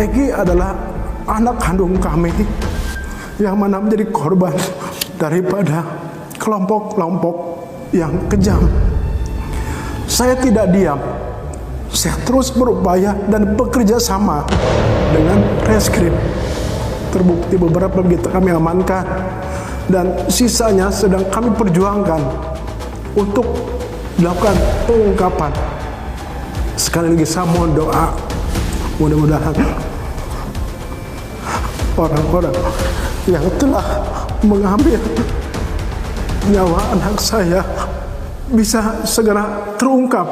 Egi adalah anak kandung kami yang mana menjadi korban daripada kelompok-kelompok yang kejam. Saya tidak diam. Saya terus berupaya dan bekerja sama dengan reskrim. Terbukti beberapa kita kami amankan dan sisanya sedang kami perjuangkan untuk dilakukan pengungkapan. Sekali lagi saya mohon doa, mudah-mudahan orang-orang yang telah mengambil nyawa anak saya bisa segera terungkap.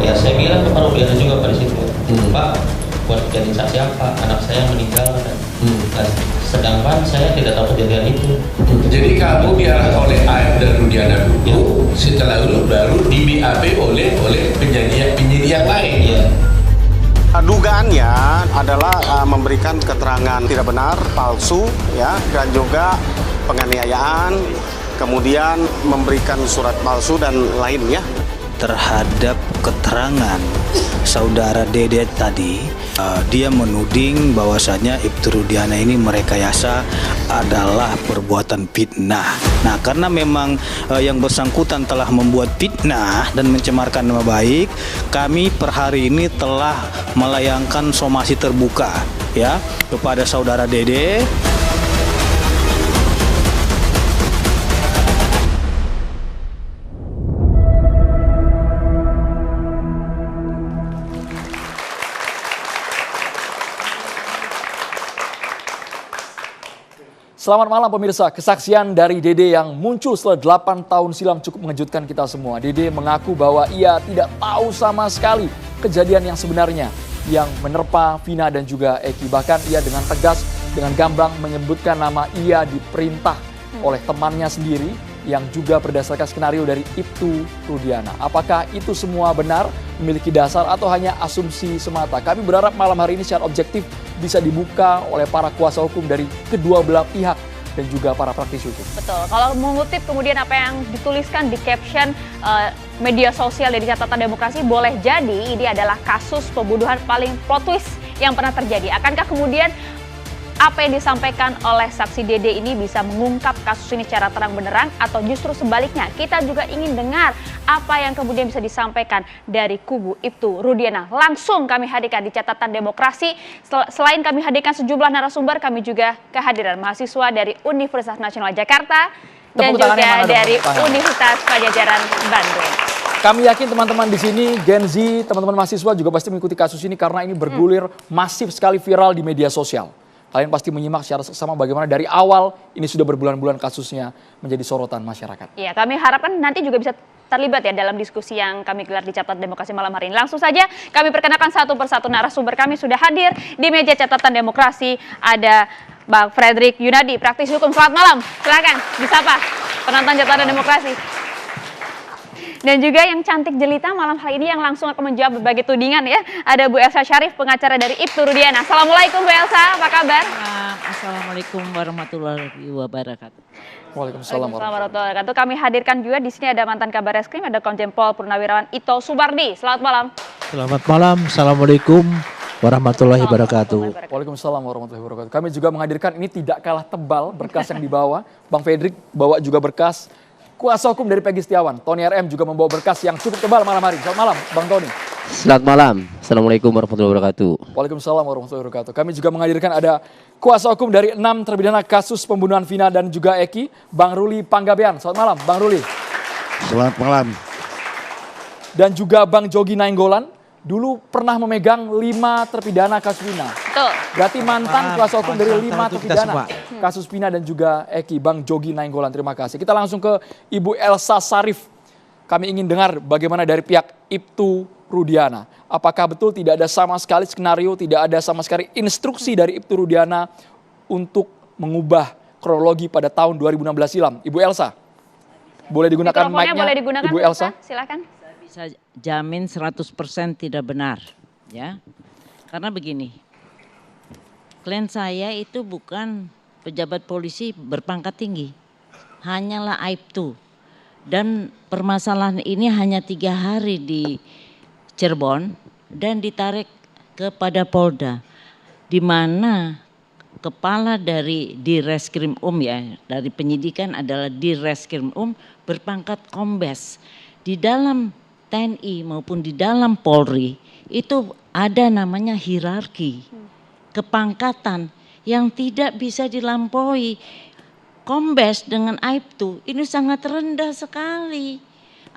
Ya saya bilang ke Pak Rudiana juga pada situ, Pak, buat jadi saksi apa? Anak saya meninggal kan. Sedangkan saya tidak tahu kejadian itu. Jadi kamu diarahkan oleh AF dan Rudiana dulu, setelah itu baru di BAP oleh penyidik yang lain. Ya. Dugaannya adalah memberikan keterangan tidak benar, palsu, ya, dan juga penganiayaan, kemudian memberikan surat palsu dan lainnya. Terhadap keterangan saudara Dede tadi, dia menuding bahwasanya Ibtu Rudiana ini merekayasa adalah perbuatan fitnah. Nah, karena memang yang bersangkutan telah membuat fitnah dan mencemarkan nama baik, kami per hari ini telah melayangkan somasi terbuka ya kepada saudara Dede. Selamat malam pemirsa, kesaksian dari Dede yang muncul setelah 8 tahun silam cukup mengejutkan kita semua. Dede mengaku bahwa ia tidak tahu sama sekali kejadian yang sebenarnya yang menerpa Vina dan juga Eki. Bahkan ia dengan tegas, dengan gamblang menyebutkan nama ia diperintah oleh temannya sendiri yang juga berdasarkan skenario dari Ibtu Rudiana. Apakah itu semua benar, memiliki dasar atau hanya asumsi semata? Kami berharap malam hari ini secara objektif bisa dibuka oleh para kuasa hukum dari kedua belah pihak dan juga para praktisi hukum. Betul, kalau mengutip kemudian apa yang dituliskan di caption media sosial dari Catatan Demokrasi, boleh jadi ini adalah kasus pembunuhan paling plot twist yang pernah terjadi. Akankah kemudian apa yang disampaikan oleh saksi Dede ini bisa mengungkap kasus ini secara terang benderang atau justru sebaliknya? Kita juga ingin dengar apa yang kemudian bisa disampaikan dari kubu Ibtu Rudiana. Langsung kami hadirkan di Catatan Demokrasi. Selain kami hadirkan sejumlah narasumber, kami juga kehadiran mahasiswa dari Universitas Nasional Jakarta dan juga dari Universitas Padjadjaran Bandung. Kami yakin teman-teman di sini, Gen Z, teman-teman mahasiswa juga pasti mengikuti kasus ini karena ini bergulir masif sekali viral di media sosial. Kalian pasti menyimak secara seksama bagaimana dari awal ini sudah berbulan-bulan kasusnya menjadi sorotan masyarakat. Iya, kami harapkan nanti juga bisa terlibat ya dalam diskusi yang kami gelar di Catatan Demokrasi malam hari ini. Langsung saja kami perkenalkan satu persatu narasumber kami sudah hadir di meja Catatan Demokrasi. Ada Bang Fredrik Yunadi, praktisi hukum. Selamat malam, silakan disapa penonton Catatan Demokrasi. Dan juga yang cantik jelita malam hari ini yang langsung akan menjawab berbagai tudingan ya. Ada Bu Elsa Syarif, pengacara dari Ibtu Rudiana. Assalamualaikum Bu Elsa, apa kabar? Assalamualaikum warahmatullahi wabarakatuh. Waalaikumsalam warahmatullahi wabarakatuh. Kami hadirkan juga di sini ada mantan Kabar Reskrim, ada Komjen Pol Purnawirawan Ito Subardi. Selamat malam. Selamat malam. Assalamualaikum warahmatullahi wabarakatuh. Waalaikumsalam warahmatullahi wabarakatuh. Kami juga menghadirkan, ini tidak kalah tebal berkas yang dibawa. Bang Fredrik bawa juga berkas. Kuasa hukum dari Peggy Setiawan, Tony RM juga membawa berkas yang cukup tebal malam hari. Selamat malam, Bang Tony. Selamat malam. Assalamualaikum warahmatullahi wabarakatuh. Waalaikumsalam warahmatullahi wabarakatuh. Kami juga menghadirkan ada kuasa hukum dari 6 terpidana kasus pembunuhan Vina dan juga Eki, Bang Ruli Panggabean. Selamat malam, Bang Ruli. Selamat malam. Dan juga Bang Jogi Nainggolan, dulu pernah memegang 5 terpidana kasus Vina. Betul. Berarti mantan kuasa hukum dari 5 terpidana kasus Vina dan juga Eki, Bang Jogi Nainggolan. Terima kasih. Kita langsung ke Ibu Elsa Syarif. Kami ingin dengar bagaimana dari pihak Ibtu Rudiana. Apakah betul tidak ada sama sekali skenario, tidak ada sama sekali instruksi dari Ibtu Rudiana untuk mengubah kronologi pada tahun 2016 silam? Ibu Elsa, boleh digunakan mic-nya, boleh digunakan, Ibu Elsa? Silakan. Bisa jamin 100% tidak benar, ya. Karena begini, klien saya itu bukan pejabat polisi berpangkat tinggi, hanyalah Aibtu. Dan permasalahan ini hanya 3 hari di Cirebon dan ditarik kepada Polda, di mana kepala dari Direskrim ya, dari penyidikan adalah Direskrim berpangkat kombes. Di dalam TNI maupun di dalam Polri itu ada namanya hierarki, kepangkatan yang tidak bisa dilampaui. Kombes dengan Aibtu ini sangat rendah sekali.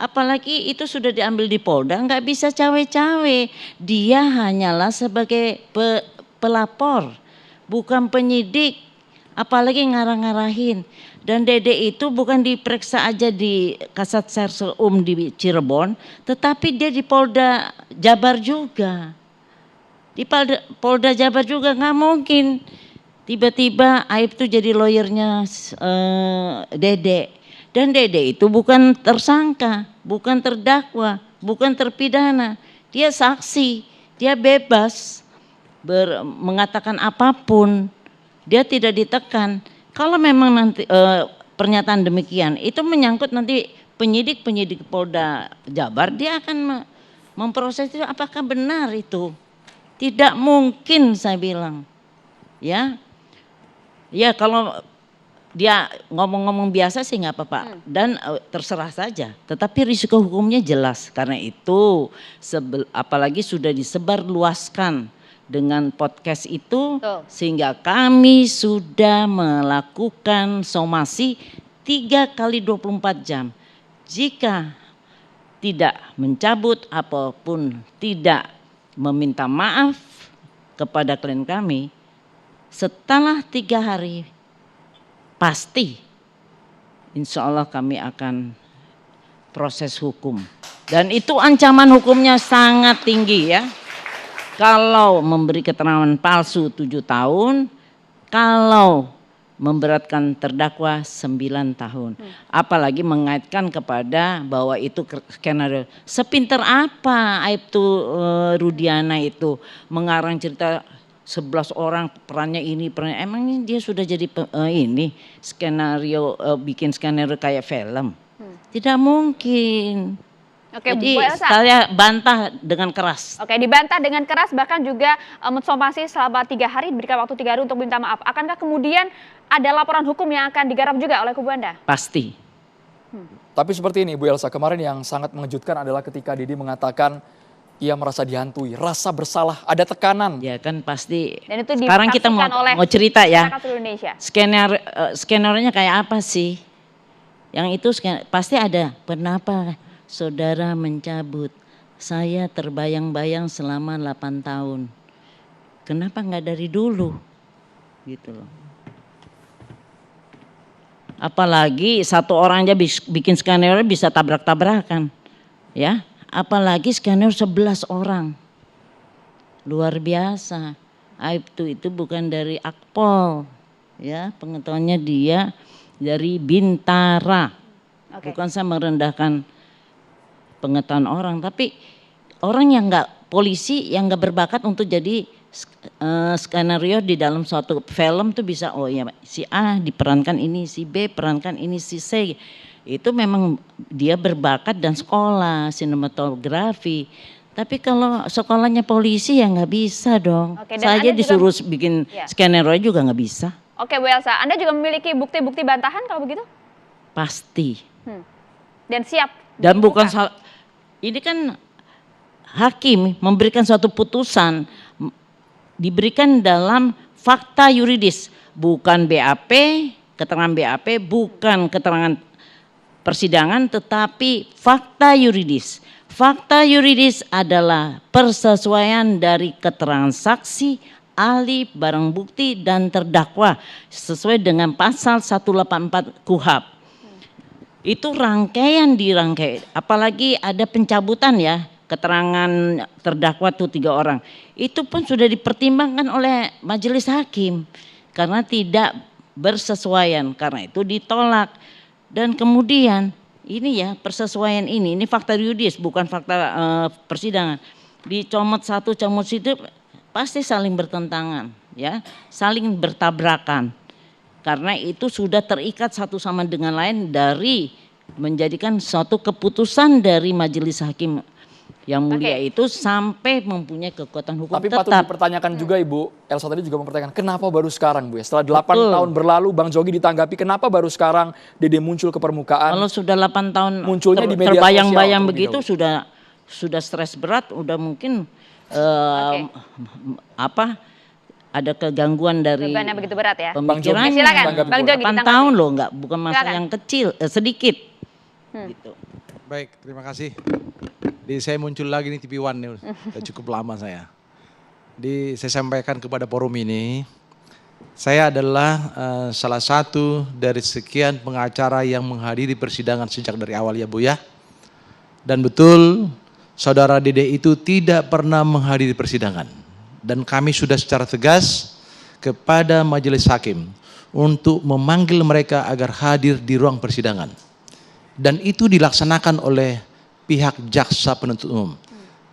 Apalagi itu sudah diambil di Polda, nggak bisa cawe-cawe. Dia hanyalah sebagai pelapor, bukan penyidik, apalagi ngarah-ngarahin. Dan Dede itu bukan diperiksa aja di Kasat Sersel di Cirebon, tetapi dia di Polda Jabar juga. Di Polda Jabar juga nggak mungkin. Tiba-tiba Aibtu jadi lawyernya Dede. Dan Dede itu bukan tersangka, bukan terdakwa, bukan terpidana. Dia saksi, dia bebas mengatakan apapun. Dia tidak ditekan. Kalau memang nanti pernyataan demikian, itu menyangkut nanti penyidik Polda Jabar, dia akan memproses itu apakah benar itu. Tidak mungkin saya bilang. Ya kalau dia ngomong-ngomong biasa sih nggak apa-apa dan terserah saja. Tetapi risiko hukumnya jelas karena itu apalagi sudah disebarluaskan dengan podcast itu sehingga kami sudah melakukan somasi 3 kali 24 jam. Jika tidak mencabut apapun, tidak meminta maaf kepada klien kami, setelah 3 hari pasti insya Allah kami akan proses hukum. Dan itu ancaman hukumnya sangat tinggi ya. Kalau memberi keterangan palsu 7 tahun, kalau memberatkan terdakwa 9 tahun. Apalagi mengaitkan kepada bahwa itu skenario. Sepinter apa Aibtu Rudiana itu mengarang cerita 11 orang perannya ini, emangnya dia sudah jadi skenario, bikin skenario kayak film? Tidak mungkin. Oke, jadi Bu Elsa, saya bantah dengan keras. Oke, dibantah dengan keras bahkan juga mensomasi selama 3 hari, diberikan waktu 3 hari untuk minta maaf. Akankah kemudian ada laporan hukum yang akan digarap juga oleh kubu Anda? Pasti. Tapi seperti ini Bu Elsa, kemarin yang sangat mengejutkan adalah ketika Didi mengatakan ia merasa dihantui, rasa bersalah, ada tekanan. Ya kan pasti. Dan itu sekarang kita mau cerita ya. Skenario-nya kayak apa sih? Yang itu pasti ada. Kenapa saudara mencabut? Saya terbayang-bayang selama 8 tahun. Kenapa nggak dari dulu? Gitu loh. Apalagi satu orang aja bikin skenario bisa tabrak-tabrakan. Ya. Apalagi skenario 11 orang. Luar biasa. Aibtu itu bukan dari Akpol. Ya, pengetahuannya dia dari Bintara. Bukan saya merendahkan pengetahuan orang, tapi orang yang polisi yang nggak berbakat untuk jadi skenario di dalam suatu film tuh bisa, oh ya si A diperankan ini, si B perankan ini, si C. Itu memang dia berbakat dan sekolah sinematografi. Tapi kalau sekolahnya polisi ya nggak bisa dong. Saya disuruh bikin skenario juga nggak bisa. Oke Bu Elsa, Anda juga memiliki bukti-bukti bantahan kalau begitu? Pasti. Dan siap. Dan bukan ini kan hakim memberikan suatu putusan diberikan dalam fakta yuridis, bukan BAP, keterangan BAP, bukan keterangan persidangan, tetapi fakta yuridis. Fakta yuridis adalah persesuaian dari keterangan saksi, ahli, barang bukti, dan terdakwa sesuai dengan pasal 184 KUHP. Itu rangkaian dirangkai, apalagi ada pencabutan ya, keterangan terdakwa tuh 3 orang. Itu pun sudah dipertimbangkan oleh majelis hakim karena tidak bersesuaian, karena itu ditolak. Dan kemudian ini ya persesuaian ini fakta yuridis bukan fakta persidangan. Dicomot satu, comot situ pasti saling bertentangan ya, saling bertabrakan. Karena itu sudah terikat satu sama dengan lain dari menjadikan suatu keputusan dari majelis hakim Yang mulia itu sampai mempunyai kekuatan hukum Tapi tetap. patut dipertanyakan juga Ibu, Elsa tadi juga mempertanyakan kenapa baru sekarang Bu ya? Setelah 8 tahun berlalu Bang Jogi ditanggapi kenapa baru sekarang Dede muncul ke permukaan? Kalau sudah 8 tahun munculnya di media terbayang-bayang sosial begitu sudah stres berat, udah mungkin ada kegangguan dari Bebannya begitu berat ya. pemikirannya. Silakan, Bang Jogi 8 tahun loh, bukan masa yang kecil, sedikit. Gitu. Baik, terima kasih. Saya muncul lagi nih TV One nih, udah cukup lama saya. Saya sampaikan kepada forum ini, saya adalah salah satu dari sekian pengacara yang menghadiri persidangan sejak dari awal ya Bu ya. Dan betul, saudara Dede itu tidak pernah menghadiri persidangan. Dan kami sudah secara tegas kepada majelis hakim untuk memanggil mereka agar hadir di ruang persidangan. Dan itu dilaksanakan oleh pihak jaksa penuntut umum.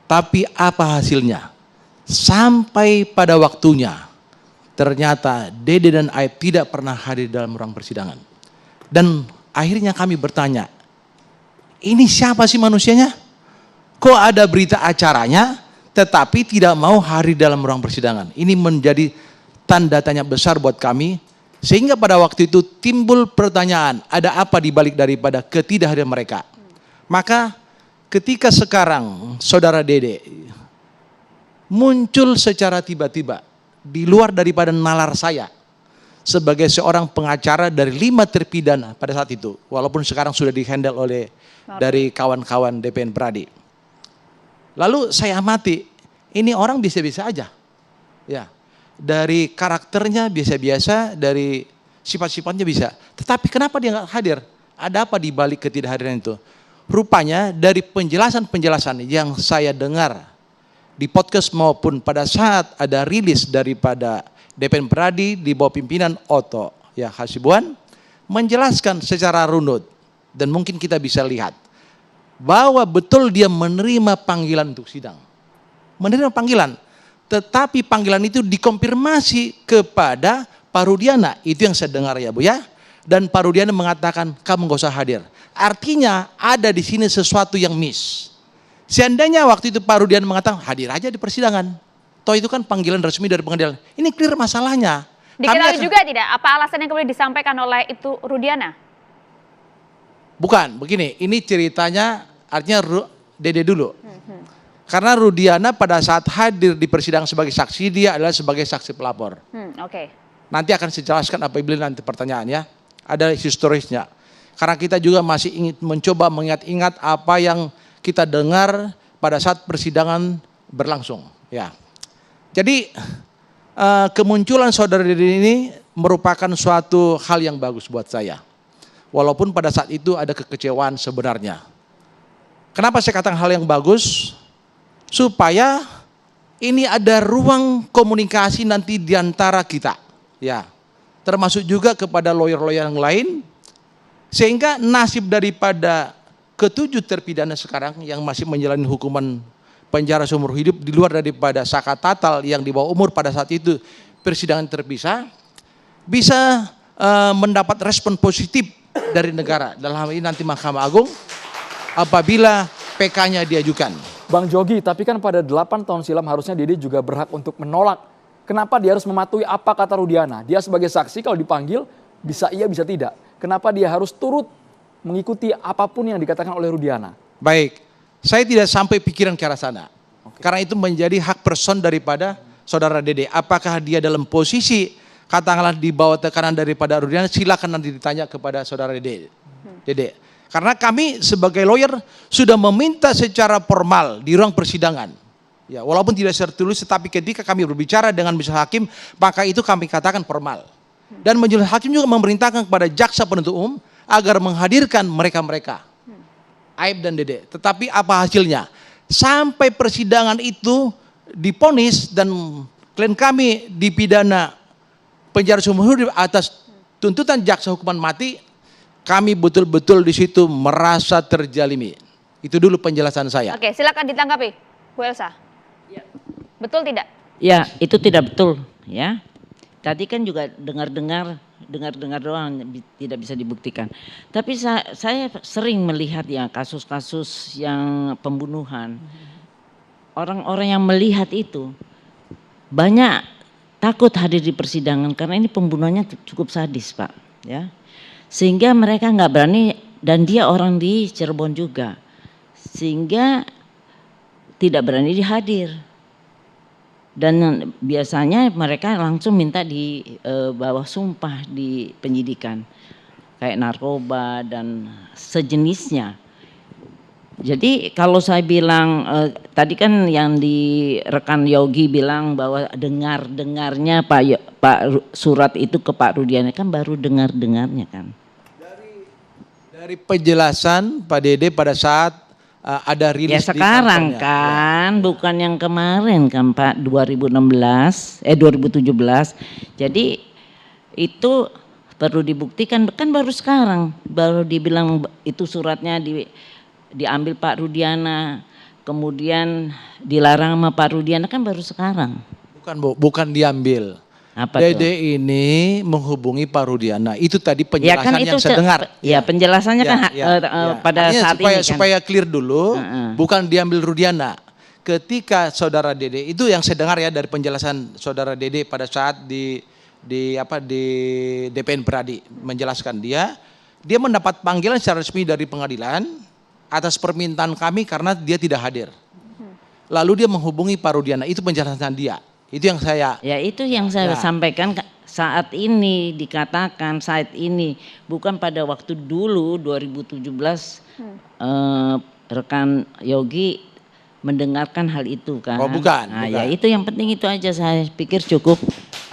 Tapi apa hasilnya? Sampai pada waktunya, ternyata Dede dan Aib tidak pernah hadir dalam ruang persidangan. Dan akhirnya kami bertanya, ini siapa sih manusianya? Kok ada berita acaranya, tetapi tidak mau hadir dalam ruang persidangan? Ini menjadi tanda tanya besar buat kami. Sehingga pada waktu itu timbul pertanyaan, ada apa dibalik daripada ketidakhadiran mereka? Maka ketika sekarang saudara Dede muncul secara tiba-tiba di luar daripada nalar saya sebagai seorang pengacara dari 5 terpidana pada saat itu, walaupun sekarang sudah dihandle oleh dari kawan-kawan DPN Pradi. Lalu saya amati, ini orang biasa-biasa aja, ya. Dari karakternya biasa-biasa, dari sifat-sifatnya bisa. Tetapi kenapa dia nggak hadir? Ada apa di balik ketidakhadiran itu? Rupanya dari penjelasan-penjelasan yang saya dengar di podcast maupun pada saat ada rilis daripada DPN Pradi di bawah pimpinan Oto ya Hasibuan menjelaskan secara runut dan mungkin kita bisa lihat bahwa betul dia menerima panggilan untuk sidang. Menerima panggilan. Tetapi panggilan itu dikonfirmasi kepada Pak Rudiana. Itu yang saya dengar ya Bu ya. Dan Pak Rudiana mengatakan kamu gak usah hadir. Artinya ada di sini sesuatu yang miss. Seandainya waktu itu Pak Rudiana mengatakan hadir aja di persidangan. Toh itu kan panggilan resmi dari pengadilan. Ini clear masalahnya. Diketahui juga tidak apa alasan yang kemudian disampaikan oleh itu Rudiana? Bukan, begini. Ini ceritanya artinya Dede dulu. Karena Rudiana pada saat hadir di persidangan sebagai saksi, dia adalah sebagai saksi pelapor. Oke. Nanti akan saya jelaskan apabila nanti pertanyaannya. Ada historisnya. Karena kita juga masih ingin mencoba mengingat-ingat apa yang kita dengar pada saat persidangan berlangsung. Ya. Jadi kemunculan saudara Dede ini merupakan suatu hal yang bagus buat saya. Walaupun pada saat itu ada kekecewaan sebenarnya. Kenapa saya katakan hal yang bagus? Supaya ini ada ruang komunikasi nanti di antara kita, ya, termasuk juga kepada lawyer-lawyer yang lain, sehingga nasib daripada ke-7 terpidana sekarang yang masih menjalani hukuman penjara seumur hidup di luar daripada Saka Tatal yang di bawah umur pada saat itu persidangan terpisah, bisa mendapat respon positif dari negara, dalam hal ini nanti Mahkamah Agung apabila PK-nya diajukan. Bang Jogi, tapi kan pada 8 tahun silam harusnya Dede juga berhak untuk menolak. Kenapa dia harus mematuhi apa kata Rudiana? Dia sebagai saksi kalau dipanggil bisa iya bisa tidak. Kenapa dia harus turut mengikuti apapun yang dikatakan oleh Rudiana? Baik, saya tidak sampai pikiran ke arah sana. Karena itu menjadi hak person daripada saudara Dede. Apakah dia dalam posisi katakanlah di bawah tekanan daripada Rudiana, silakan nanti ditanya kepada saudara Dede. Karena kami sebagai lawyer sudah meminta secara formal di ruang persidangan. Ya, walaupun tidak secara tertulis, tetapi ketika kami berbicara dengan majelis hakim, maka itu kami katakan formal. Dan majelis hakim juga memerintahkan kepada jaksa penuntut umum agar menghadirkan mereka-mereka, Aib dan Dede. Tetapi apa hasilnya? Sampai persidangan itu diponis dan klien kami dipidana penjara seumur hidup atas tuntutan jaksa hukuman mati. Kami betul-betul di situ merasa terjalimi. Itu dulu penjelasan saya. Oke, silakan ditanggapi, Bu Elsa. Ya. Betul tidak? Ya, itu tidak betul. Ya, tadi kan juga dengar-dengar dengar-dengar doang, tidak bisa dibuktikan. Tapi saya sering melihat ya kasus-kasus yang pembunuhan. Orang-orang yang melihat itu banyak takut hadir di persidangan karena ini pembunuhannya cukup sadis, Pak, ya. Sehingga mereka nggak berani, dan dia orang di Cirebon juga, sehingga tidak berani dihadir. Dan biasanya mereka langsung minta di bawah sumpah di penyidikan, kayak narkoba dan sejenisnya. Jadi kalau saya bilang tadi kan yang di rekan Yogi bilang bahwa dengarnya Pak surat itu ke Pak Rudiana, kan baru dengarnya kan. Dari penjelasan Pak Dede pada saat ada rilis ya sekarang di kan, bukan yang kemarin kan Pak, 2017. Jadi itu perlu dibuktikan, kan baru sekarang, baru dibilang itu suratnya diambil Pak Rudiana, kemudian dilarang sama Pak Rudiana, kan baru sekarang. Bukan Bu, bukan diambil. Apa Dede ini menghubungi Pak Rudiana. Itu tadi penjelasan kan itu yang saya dengar. Ya, penjelasannya kan pada artinya saat supaya, ini kan. supaya clear dulu, bukan diambil Rudiana. Ketika saudara Dede, itu yang saya dengar ya dari penjelasan saudara Dede pada saat di DPN Pradi menjelaskan dia mendapat panggilan secara resmi dari pengadilan atas permintaan kami karena dia tidak hadir. Lalu dia menghubungi Pak Rudiana, itu penjelasan dia. Itu yang saya. Ya itu yang saya sampaikan saat ini, dikatakan saat ini, bukan pada waktu dulu 2017 rekan Yogi mendengarkan hal itu kan. Oh bukan. Nah ya itu yang penting, itu aja saya pikir cukup.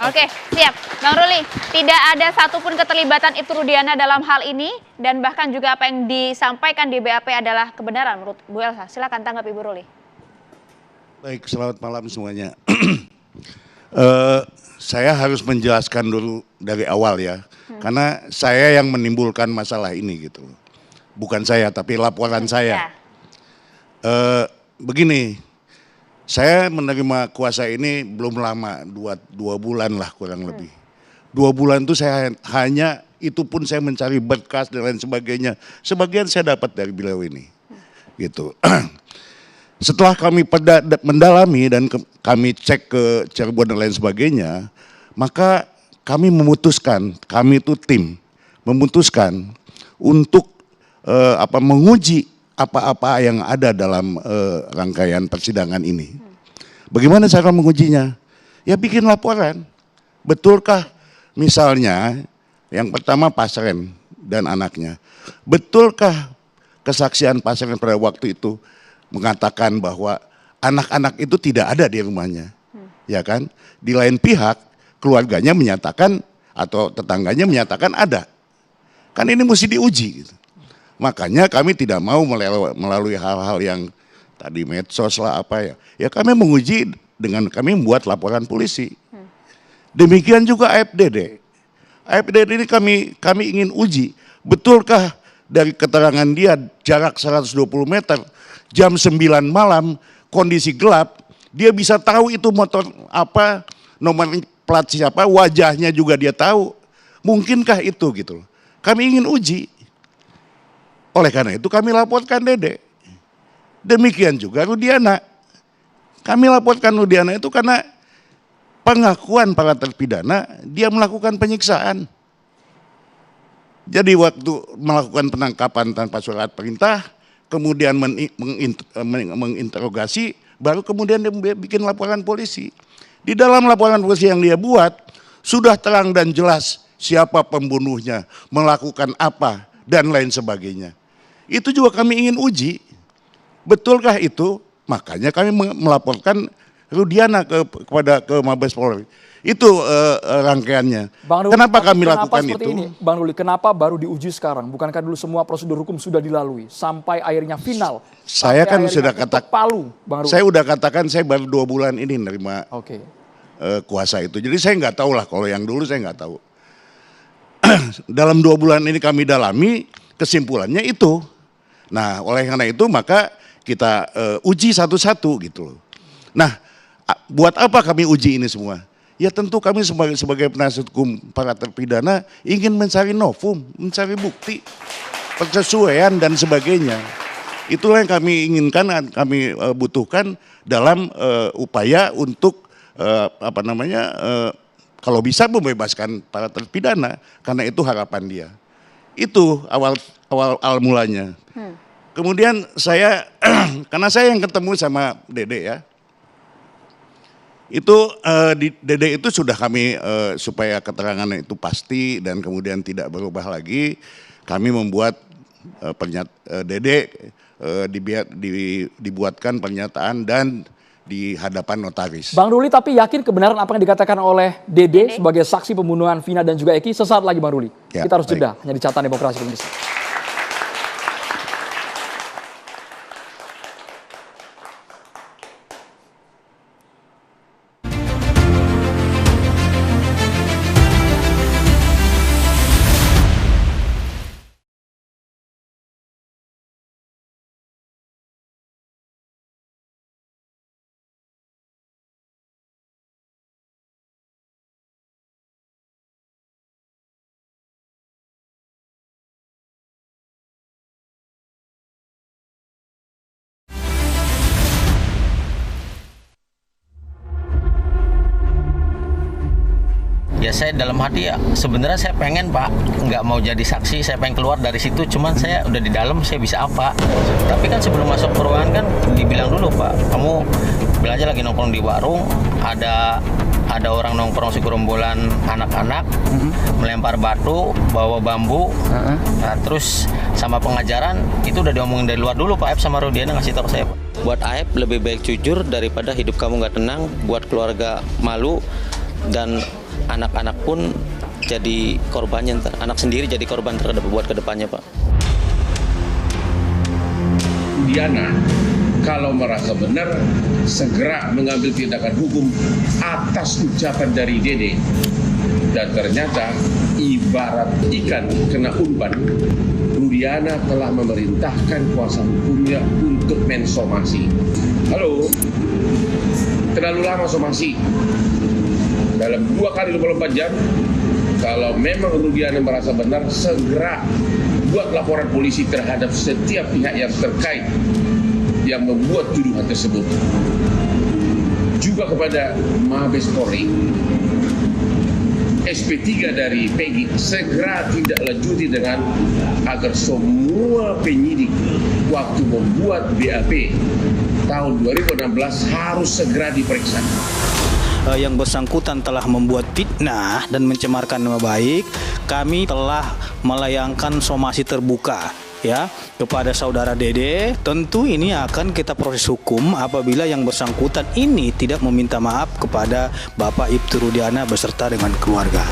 Oke, siap. Bang Ruli, tidak ada satupun keterlibatan Ibtu Rudiana dalam hal ini, dan bahkan juga apa yang disampaikan di BAP adalah kebenaran menurut Bu Elsa. Silakan tanggapi Bu Ruli. Baik, selamat malam semuanya. Saya harus menjelaskan dulu dari awal ya, karena saya yang menimbulkan masalah ini gitu. Bukan saya, tapi laporan saya. Begini, saya menerima kuasa ini belum lama, dua bulan lah kurang lebih. 2 bulan itu saya hanya, itu pun saya mencari berkas dan lain sebagainya. Sebagian saya dapat dari beliau ini, gitu. Setelah kami mendalami dan kami cek ke Cirebon dan lain sebagainya, maka kami memutuskan, kami itu tim memutuskan untuk menguji apa-apa yang ada dalam rangkaian persidangan ini. Bagaimana cara mengujinya? Ya bikin laporan. Betulkah misalnya yang pertama Pasren dan anaknya, betulkah kesaksian Pasren pada waktu itu mengatakan bahwa anak-anak itu tidak ada di rumahnya, ya kan? Di lain pihak keluarganya menyatakan atau tetangganya menyatakan ada, kan ini mesti diuji. Gitu. Makanya kami tidak mau melalui hal-hal yang tadi medsos lah apa ya. Ya kami menguji dengan kami membuat laporan polisi. Demikian juga AFDD. AFDD ini kami ingin uji, betulkah dari keterangan dia jarak 120 meter. Jam 9 malam, kondisi gelap, dia bisa tahu itu motor apa, nomor plat siapa, wajahnya juga dia tahu. Mungkinkah itu gitu? Kami ingin uji. Oleh karena itu kami laporkan Dede. Demikian juga Rudiana. Kami laporkan Rudiana itu karena pengakuan para terpidana dia melakukan penyiksaan. Jadi waktu melakukan penangkapan tanpa surat perintah, kemudian menginterogasi, baru kemudian dia bikin laporan polisi. Di dalam laporan polisi yang dia buat, sudah terang dan jelas siapa pembunuhnya, melakukan apa, dan lain sebagainya. Itu juga kami ingin uji, betulkah itu? Makanya kami melaporkan Rudiana ke Mabes Polri. Itu rangkaiannya. Bang Ruli, kenapa kami lakukan itu? Ini, Bang Ruli, kenapa baru diuji sekarang? Bukankah dulu semua prosedur hukum sudah dilalui sampai akhirnya final? Saya kan sudah katakan, Bang Ruli. Saya udah katakan saya baru 2 bulan ini nerima kuasa itu. Jadi saya nggak tahu lah, kalau yang dulu saya nggak tahu. Dalam 2 bulan ini kami dalami, kesimpulannya itu. Nah, oleh karena itu maka kita uji satu-satu gitu loh. Nah, buat apa kami uji ini semua? Ya tentu kami sebagai penasihat hukum para terpidana ingin mencari novum, mencari bukti, persesuaian dan sebagainya. Itulah yang kami inginkan, kami butuhkan dalam upaya untuk kalau bisa membebaskan para terpidana, karena itu harapan dia. Itu awal mulanya. Kemudian saya, karena saya yang ketemu sama Dede ya, itu Dede itu sudah kami supaya keterangannya itu pasti dan kemudian tidak berubah lagi, kami membuat Dede dibuatkan pernyataan dan di hadapan notaris. Bang Ruli, tapi yakin kebenaran apa yang dikatakan oleh Dede sebagai saksi pembunuhan Vina dan juga Eki? Sesaat lagi Bang Ruli. Ya, kita harus jeda, hanya di Catatan Demokrasi pemirsa. Ya saya dalam hati ya sebenarnya saya pengen Pak, nggak mau jadi saksi, saya pengen keluar dari situ, cuman saya udah di dalam, saya bisa apa? Tapi kan sebelum masuk ke ruangan kan dibilang dulu Pak, kamu belajar lagi nongkrong di warung, ada orang nongkrong segerombolan anak-anak, melempar batu, bawa bambu, nah, terus sama pengajaran itu udah diomongin dari luar dulu Pak Aep sama Rudiana ngasih tahu saya Pak. Buat Aep lebih baik jujur daripada hidup kamu nggak tenang, buat keluarga malu dan anak-anak pun jadi korbannya, anak sendiri jadi korban terhadap buat kedepannya Pak. Diana kalau merasa benar segera mengambil tindakan hukum atas ucapan dari Dede, dan ternyata ibarat ikan kena umpan, Rudiana telah memerintahkan kuasa hukumnya untuk mensomasi. Halo, terlalu lama somasi. Dalam 2 kali 24 jam, kalau memang Rudiana merasa benar, segera buat laporan polisi terhadap setiap pihak yang terkait yang membuat tuduhan tersebut. Juga kepada Mabes Polri, SP3 dari Peggy segera tidak lanjuti dengan agar semua penyidik waktu membuat BAP tahun 2016 harus segera diperiksa. Yang bersangkutan telah membuat fitnah dan mencemarkan nama baik, kami telah melayangkan somasi terbuka ya kepada saudara Dede. Tentu ini akan kita proses hukum apabila yang bersangkutan ini tidak meminta maaf kepada Bapak Ibtu Rudiana beserta dengan keluarga.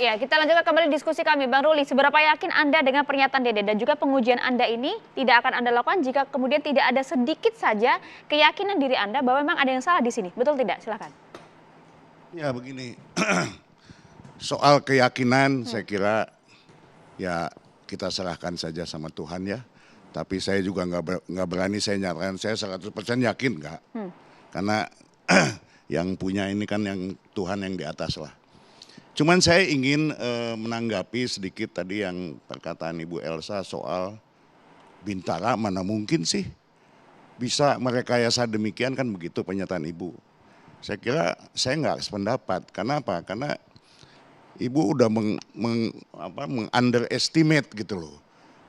Ya, kita lanjutkan kembali diskusi kami. Bang Ruli, seberapa yakin Anda dengan pernyataan Dede dan juga pengujian Anda ini tidak akan Anda lakukan jika kemudian tidak ada sedikit saja keyakinan diri Anda bahwa memang ada yang salah di sini? Betul tidak? Silakan. Ya begini, soal keyakinan saya kira ya kita serahkan saja sama Tuhan ya. Tapi saya juga nggak berani saya nyatakan saya 100% yakin nggak. Karena yang punya ini kan yang Tuhan yang di atas lah. Cuman saya ingin menanggapi sedikit tadi yang perkataan Ibu Elsa soal Bintara, mana mungkin sih bisa merekayasa demikian, kan begitu pernyataan Ibu. Saya kira saya nggak sependapat. Kenapa? Karena Ibu udah underestimate gitu loh.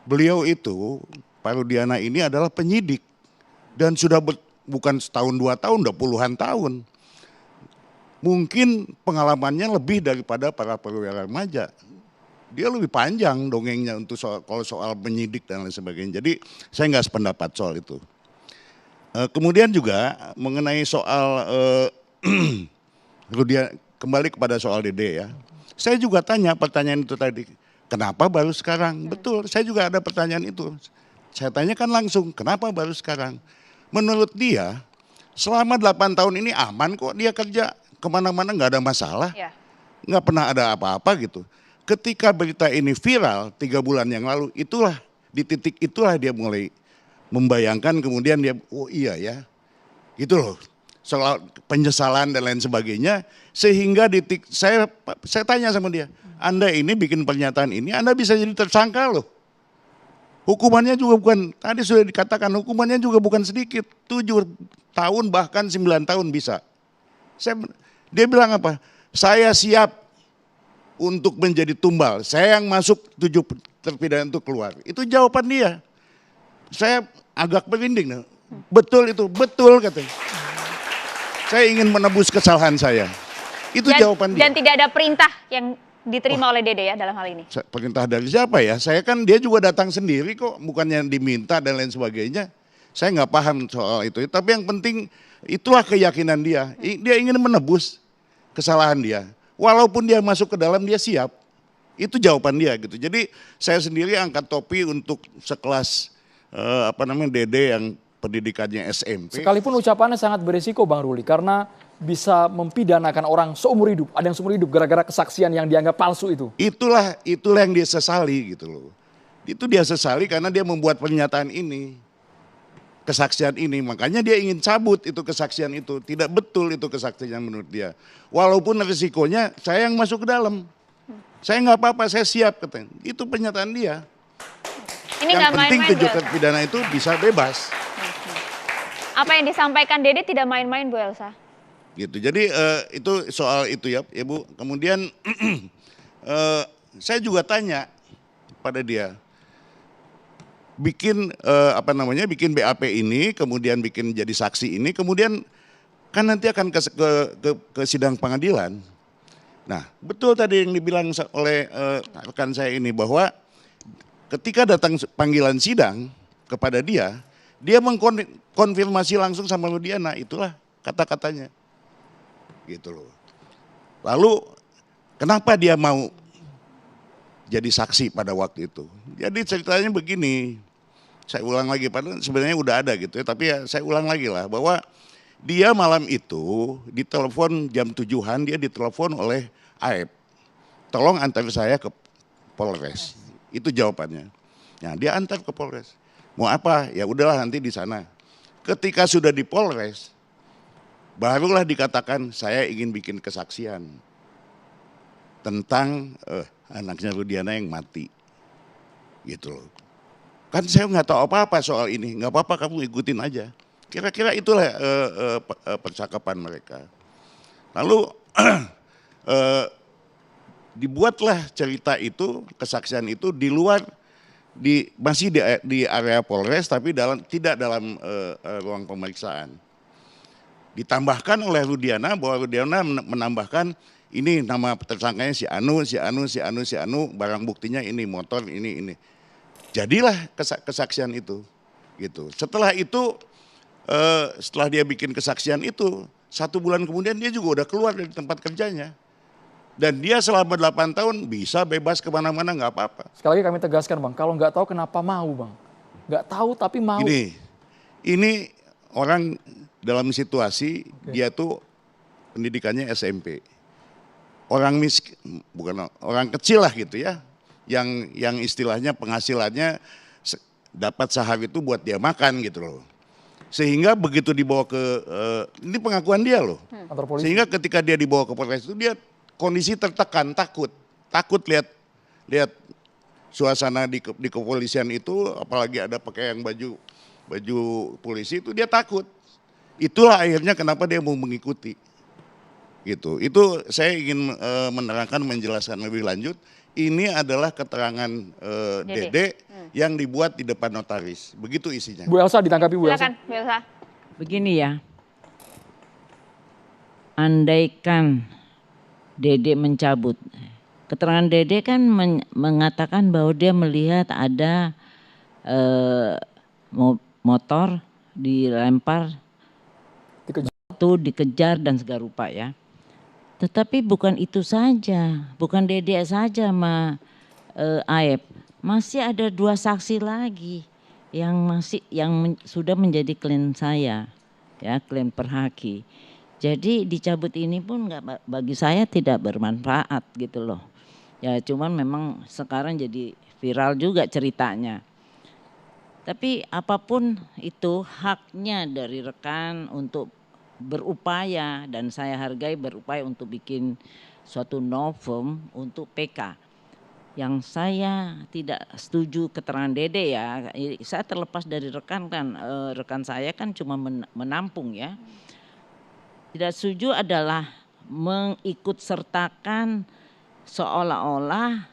Beliau itu, Pak Rudiana ini adalah penyidik dan sudah bukan setahun 2 tahun, udah puluhan tahun. Mungkin pengalamannya lebih daripada para perwira remaja. Dia lebih panjang dongengnya untuk kalau soal penyidik dan lain sebagainya. Jadi saya nggak sependapat soal itu. Kemudian juga mengenai soal kembali kepada soal Dede ya. Saya juga tanya pertanyaan itu tadi. Kenapa baru sekarang? Betul, saya juga ada pertanyaan itu. Saya tanyakan langsung, kenapa baru sekarang? Menurut dia, selama 8 tahun ini aman kok dia kerja. Kemana-mana nggak ada masalah, nggak pernah ada apa-apa gitu. ketika berita ini viral 3 bulan yang lalu, itulah di titik itulah dia mulai membayangkan, kemudian dia, oh iya ya, gitu loh, soal penyesalan dan lain sebagainya, sehingga saya tanya sama dia, Anda ini bikin pernyataan ini, Anda bisa jadi tersangka loh. Hukumannya juga bukan, tadi sudah dikatakan hukumannya juga bukan sedikit, 7 tahun bahkan 9 tahun bisa. Dia bilang apa? Saya siap untuk menjadi tumbal, saya yang masuk 7 terpidana itu keluar. Itu jawaban dia. Saya agak merinding. Betul itu, betul katanya. Saya ingin menebus kesalahan saya. Itu jawaban dia. Dan tidak ada perintah yang diterima oleh Dede ya dalam hal ini? Perintah dari siapa ya? Saya kan dia juga datang sendiri kok, bukannya diminta dan lain sebagainya. Saya nggak paham soal itu. Tapi yang penting itulah keyakinan dia. Dia ingin menebus kesalahan dia. Walaupun dia masuk ke dalam dia siap. Itu jawaban dia gitu. Jadi saya sendiri angkat topi untuk sekelas Dede yang pendidikannya SMP. Sekalipun ucapannya sangat berisiko Bang Ruli karena bisa mempidanakan orang seumur hidup. Ada yang seumur hidup gara-gara kesaksian yang dianggap palsu itu. Itulah yang dia sesali gitu loh. Itu dia sesali karena dia membuat pernyataan ini. Kesaksian ini, makanya dia ingin cabut itu kesaksian itu. Tidak betul itu kesaksian menurut dia. Walaupun risikonya saya yang masuk ke dalam. Saya nggak apa-apa, saya siap katanya. Itu pernyataan dia. Ini yang penting 7 terpidana itu bisa bebas. Apa yang disampaikan Dede tidak main-main Bu Elsa? Gitu. Jadi itu soal itu ya Bu. Kemudian saya juga tanya pada dia, bikin bikin BAP ini, kemudian bikin jadi saksi ini, kemudian kan nanti akan ke sidang pengadilan. Nah, betul tadi yang dibilang oleh rekan saya ini bahwa ketika datang panggilan sidang kepada dia mengkonfirmasi langsung sama Rudiana, itulah kata-katanya. Gitu loh. Lalu kenapa dia mau jadi saksi pada waktu itu? Jadi ceritanya begini, saya ulang lagi, padahal sebenarnya udah ada gitu ya, tapi ya saya ulang lagi lah bahwa dia malam itu ditelepon jam 7-an, dia ditelepon oleh Aep. Tolong antar saya ke Polres. Itu jawabannya. Nah, dia antar ke Polres. Mau apa? Ya udahlah nanti di sana. Ketika sudah di Polres, barulah dikatakan saya ingin bikin kesaksian tentang anaknya Rudiana yang mati. Gitu loh. Kan saya nggak tahu apa-apa soal ini, nggak apa-apa kamu ikutin aja. Kira-kira itulah percakapan mereka. Lalu dibuatlah cerita itu, kesaksian itu di luar, masih di area Polres tapi tidak dalam ruang pemeriksaan. Ditambahkan oleh Rudiana bahwa Rudiana menambahkan ini nama tersangkanya si Anu, barang buktinya ini, motor ini. Jadilah kesaksian itu. Gitu. Setelah itu, setelah dia bikin kesaksian itu, 1 bulan kemudian dia juga udah keluar dari tempat kerjanya. Dan dia selama 8 tahun bisa bebas kemana-mana, nggak apa-apa. Sekali lagi kami tegaskan Bang, kalau nggak tahu kenapa mau Bang. Nggak tahu tapi mau. Ini orang dalam situasi dia tuh pendidikannya SMP. Orang miskin, bukan orang kecil lah gitu ya. Yang istilahnya penghasilannya dapat sehari itu buat dia makan gitu loh. Sehingga begitu dibawa ke, ini pengakuan dia loh. Sehingga ketika dia dibawa ke Polres itu dia kondisi tertekan, takut lihat suasana di kepolisian itu, apalagi ada pakai yang baju polisi itu, dia takut. Itulah akhirnya kenapa dia mau mengikuti. Gitu. Itu saya ingin menerangkan, menjelaskan lebih lanjut. Ini adalah keterangan Dede yang dibuat di depan notaris. Begitu isinya. Bu Elsa ditanggapi Bu Elsa. Silakan Bu Elsa. Begini ya, andaikan Dede mencabut, keterangan Dede kan mengatakan bahwa dia melihat ada motor dilempar, dikejar dan segala rupa ya. Tetapi bukan itu saja, bukan Dede saja Aep, masih ada 2 saksi lagi yang sudah menjadi klien saya, ya klien Perhaki. Jadi dicabut ini pun bagi saya tidak bermanfaat gitu loh. Ya cuman memang sekarang jadi viral juga ceritanya. Tapi apapun itu haknya dari rekan untuk berupaya, dan saya hargai berupaya untuk bikin suatu novum untuk PK. Yang saya tidak setuju keterangan Dede ya, saya terlepas dari rekan kan, rekan saya kan cuma menampung ya. Tidak setuju adalah mengikut sertakan seolah-olah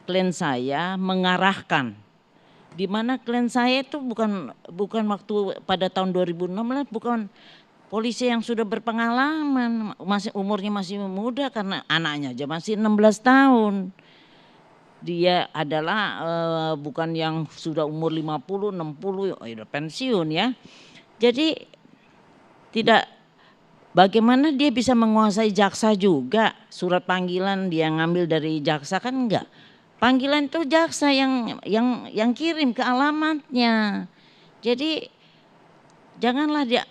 klien saya mengarahkan. Di mana klien saya itu bukan waktu pada tahun 2016, bukan polisi yang sudah berpengalaman, umurnya masih muda karena anaknya aja masih 16 tahun. Dia adalah bukan yang sudah umur 50, 60, udah pensiun ya. Jadi tidak, bagaimana dia bisa menguasai jaksa juga? Surat panggilan dia ngambil dari jaksa kan enggak. Panggilan itu jaksa yang kirim ke alamatnya. Jadi janganlah dia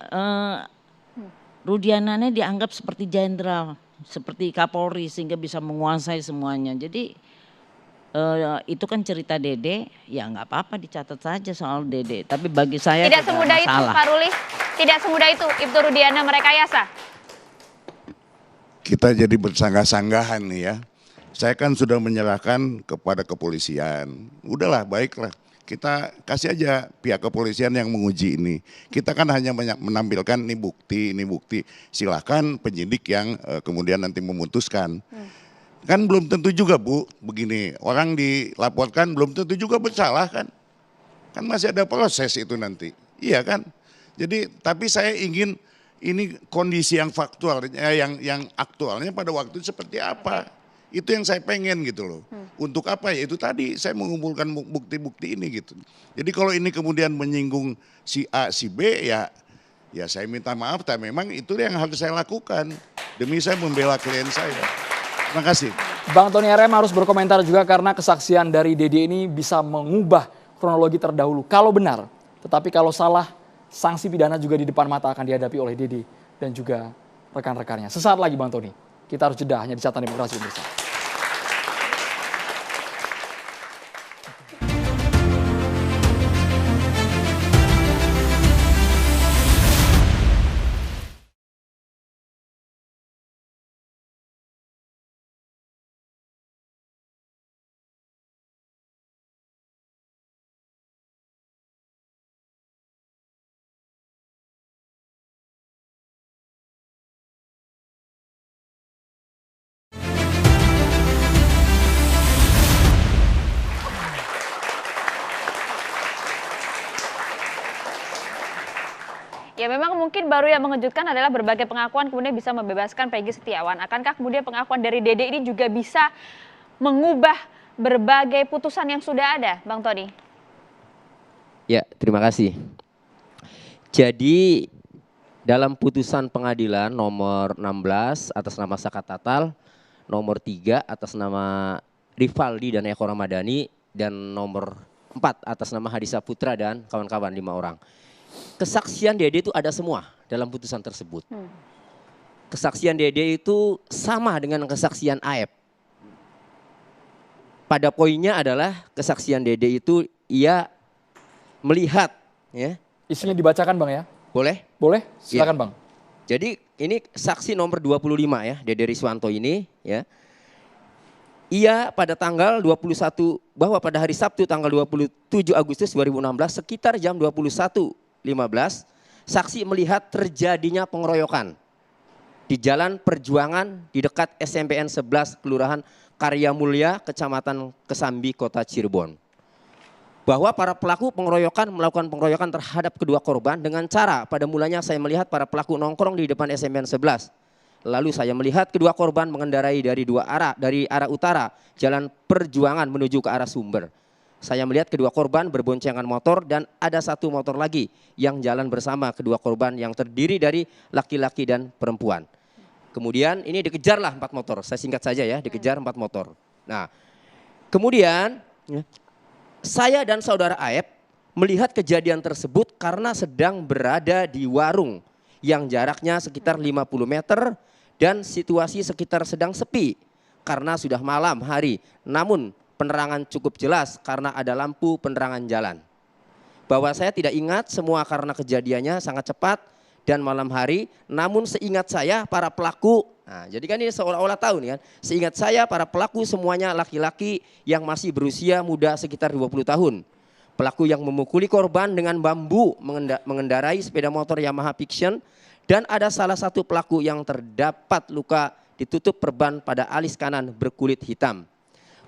Rudiananya dianggap seperti jenderal, seperti Kapolri sehingga bisa menguasai semuanya. Jadi itu kan cerita Dede, ya nggak apa-apa dicatat saja soal Dede. Tapi bagi saya tidak semudah itu, Pak Ruli. Tidak semudah itu, Ibtu Rudiana merekayasa. Kita jadi bersangga-sanggahan nih ya. Saya kan sudah menyerahkan kepada kepolisian. Udahlah, baiklah. Kita kasih aja pihak kepolisian yang menguji ini. Kita kan hanya menampilkan ini bukti. Silakan penyidik yang kemudian nanti memutuskan. Kan belum tentu juga Bu, begini. Orang dilaporkan belum tentu juga bersalah kan. Kan masih ada proses itu nanti. Iya kan? Jadi tapi saya ingin ini kondisi yang faktual, yang aktualnya pada waktu itu seperti apa. Itu yang saya pengen gitu loh. Untuk apa ya? Itu tadi saya mengumpulkan bukti-bukti ini gitu. Jadi kalau ini kemudian menyinggung si A, si B ya saya minta maaf, tapi memang itu yang harus saya lakukan demi saya membela klien saya. Terima kasih. Bang Tony RM harus berkomentar juga karena kesaksian dari Dede ini bisa mengubah kronologi terdahulu. Kalau benar, tetapi kalau salah, sanksi pidana juga di depan mata akan dihadapi oleh Dede dan juga rekan-rekannya. Sesaat lagi Bang Tony. Kita harus jeda hanya di Catatan Demokrasi pemirsa. Ya memang mungkin baru yang mengejutkan adalah berbagai pengakuan kemudian bisa membebaskan Peggy Setiawan. Akankah kemudian pengakuan dari Dede ini juga bisa mengubah berbagai putusan yang sudah ada, Bang Tony? Ya, terima kasih. Jadi dalam putusan pengadilan nomor 16 atas nama Saka Tatal, nomor 3 atas nama Rivaldi dan Eko Ramadhani, dan nomor 4 atas nama Hadisa Putra dan kawan-kawan 5 orang. Kesaksian Dede itu ada semua dalam putusan tersebut. Kesaksian Dede itu sama dengan kesaksian Aep. Pada poinnya adalah kesaksian Dede itu ia melihat. Ya. Isinya dibacakan Bang ya? Boleh? Boleh, silakan ya. Bang. Jadi ini saksi nomor 25 ya, Dede Riswanto ini ya. Ia pada tanggal 21, bahwa pada hari Sabtu tanggal 27 Agustus 2016 sekitar jam 21.15, saksi melihat terjadinya pengeroyokan di Jalan Perjuangan di dekat SMPN 11 Kelurahan Karya Mulya, Kecamatan Kesambi, Kota Cirebon. Bahwa para pelaku pengeroyokan melakukan pengeroyokan terhadap kedua korban dengan cara pada mulanya saya melihat para pelaku nongkrong di depan SMPN 11. Lalu saya melihat kedua korban mengendarai dari dua arah, dari arah utara Jalan Perjuangan menuju ke arah Sumber. Saya melihat kedua korban berboncengan motor dan ada satu motor lagi yang jalan bersama kedua korban yang terdiri dari laki-laki dan perempuan. Kemudian ini dikejarlah 4 motor, saya singkat saja ya, dikejar 4 motor. Nah, kemudian saya dan saudara Aep melihat kejadian tersebut karena sedang berada di warung yang jaraknya sekitar 50 meter dan situasi sekitar sedang sepi. karena sudah malam hari. Namun penerangan cukup jelas karena ada lampu penerangan jalan. Bahwa saya tidak ingat semua karena kejadiannya sangat cepat dan malam hari. Namun seingat saya para pelaku, nah jadi kan ini seolah-olah tahu nih kan. Seingat saya para pelaku semuanya laki-laki yang masih berusia muda sekitar 20 tahun. Pelaku yang memukuli korban dengan bambu mengendarai sepeda motor Yamaha Fiction. Dan ada salah satu pelaku yang terdapat luka ditutup perban pada alis kanan berkulit hitam.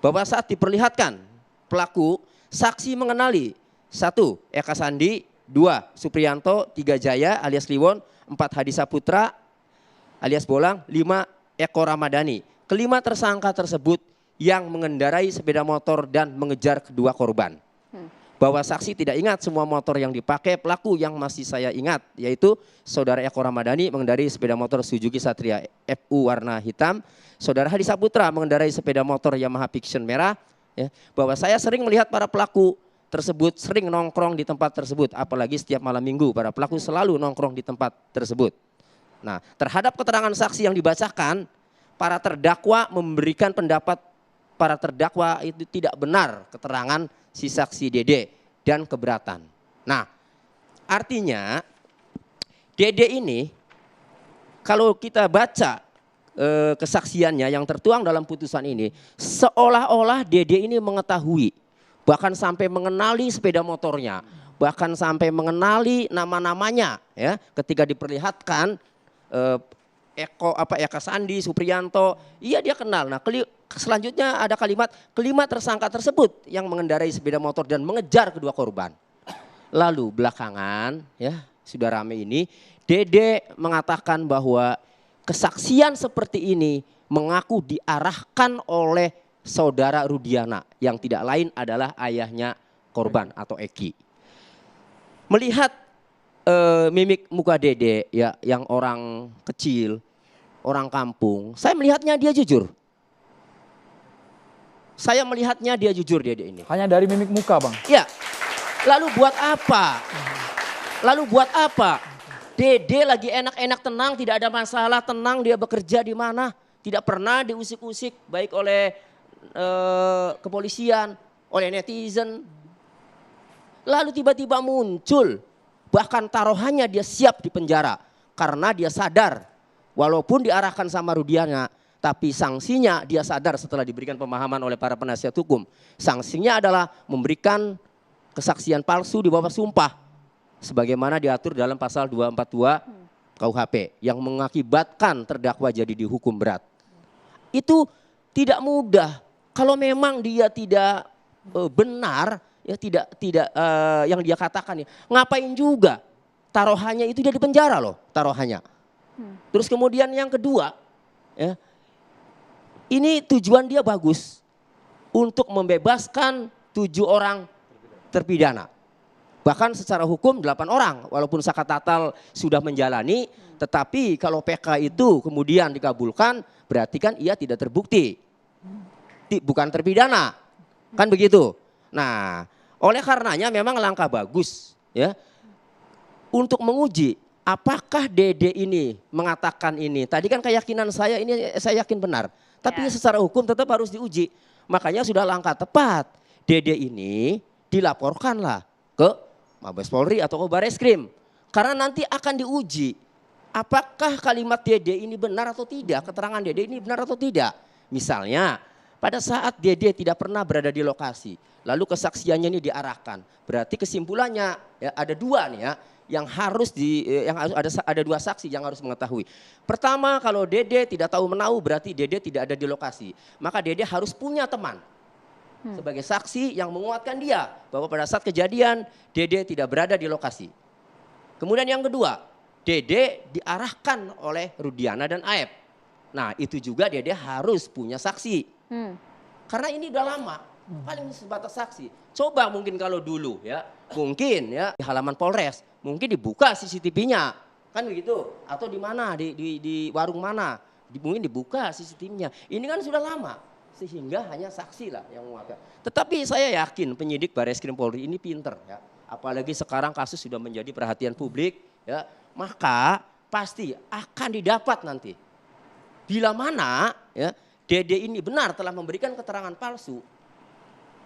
Bahwa saat diperlihatkan pelaku, saksi mengenali 1. Eka Sandi, 2. Supriyanto, 3. Jaya alias Kliwon, 4. Hadi Saputra alias Bolang, 5. Eko Ramadhani. Kelima tersangka tersebut yang mengendarai sepeda motor dan mengejar kedua korban. Bahwa saksi tidak ingat semua motor yang dipakai pelaku, yang masih saya ingat yaitu saudara Eko Ramadhani mengendarai sepeda motor Suzuki Satria FU warna hitam, saudara Hadi Saputra mengendarai sepeda motor Yamaha Fiction merah. Ya, bahwa saya sering melihat para pelaku tersebut sering nongkrong di tempat tersebut, apalagi setiap malam minggu para pelaku selalu nongkrong di tempat tersebut. Nah, terhadap keterangan saksi yang dibacakan, para terdakwa memberikan pendapat para terdakwa itu tidak benar keterangan si saksi Dede dan keberatan. Nah, artinya Dede ini kalau kita baca kesaksiannya yang tertuang dalam putusan ini, seolah-olah Dede ini mengetahui, bahkan sampai mengenali sepeda motornya, bahkan sampai mengenali nama-namanya ya, ketika diperlihatkan Eka Sandi, Supriyanto, iya dia kenal. Nah, selanjutnya ada kalimat kelima tersangka tersebut yang mengendarai sepeda motor dan mengejar kedua korban. Lalu belakangan ya sudah ramai ini, Dede mengatakan bahwa kesaksian seperti ini mengaku diarahkan oleh saudara Rudiana yang tidak lain adalah ayahnya korban atau Eki. Melihat mimik muka Dede ya yang orang kecil, orang kampung, saya melihatnya dia jujur. Saya melihatnya dia jujur Dede ini. Hanya dari mimik muka, Bang? Ya. Lalu buat apa? Lalu buat apa? Dede lagi enak-enak tenang, tidak ada masalah, tenang dia bekerja di mana. Tidak pernah diusik-usik baik oleh kepolisian, oleh netizen. Lalu tiba-tiba muncul, bahkan taruhannya dia siap di penjara. Karena dia sadar, walaupun diarahkan sama Rudiana, tapi sanksinya dia sadar setelah diberikan pemahaman oleh para penasihat hukum. Sanksinya adalah memberikan kesaksian palsu di bawah sumpah. Sebagaimana diatur dalam pasal 242 KUHP. Yang mengakibatkan terdakwa jadi dihukum berat. Itu tidak mudah. Kalau memang dia tidak benar, ya tidak yang dia katakan ya. Ngapain juga taruhannya itu dia di penjara loh taruhannya. Terus kemudian yang kedua ya. Ini tujuan dia bagus untuk membebaskan 7 orang terpidana. Bahkan secara hukum 8 orang walaupun Sakat Tatal sudah menjalani, tetapi kalau PK itu kemudian dikabulkan berarti kan ia tidak terbukti. Bukan terpidana. Kan begitu. Nah, oleh karenanya memang langkah bagus ya untuk menguji apakah Dede ini mengatakan ini. Tadi kan keyakinan saya ini saya yakin benar. Tapi secara hukum tetap harus diuji. Makanya sudah langkah tepat. Dede ini dilaporkanlah ke Mabes Polri atau ke Bareskrim. Karena nanti akan diuji. Apakah kalimat Dede ini benar atau tidak. Keterangan Dede ini benar atau tidak. Misalnya pada saat Dede tidak pernah berada di lokasi. Lalu kesaksiannya ini diarahkan. Berarti kesimpulannya ya, ada 2 nih ya. Yang harus ada 2 saksi yang harus mengetahui. Pertama, kalau Dede tidak tahu menahu berarti Dede tidak ada di lokasi. Maka Dede harus punya teman sebagai saksi yang menguatkan dia bahwa pada saat kejadian Dede tidak berada di lokasi. Kemudian yang kedua, Dede diarahkan oleh Rudiana dan Aep. Nah, itu juga Dede harus punya saksi. Karena ini udah lama. Paling sebatas saksi. Coba mungkin kalau dulu ya, mungkin ya di halaman Polres, mungkin dibuka CCTV-nya, kan begitu? Atau di mana? Di warung mana? Mungkin dibuka CCTV-nya. Ini kan sudah lama, sehingga hanya saksi lah yang menguatkan. Tetapi saya yakin penyidik Bareskrim Polri ini pinter ya, apalagi sekarang kasus sudah menjadi perhatian publik ya, maka pasti akan didapat nanti. Bila mana ya Dede ini benar telah memberikan keterangan palsu,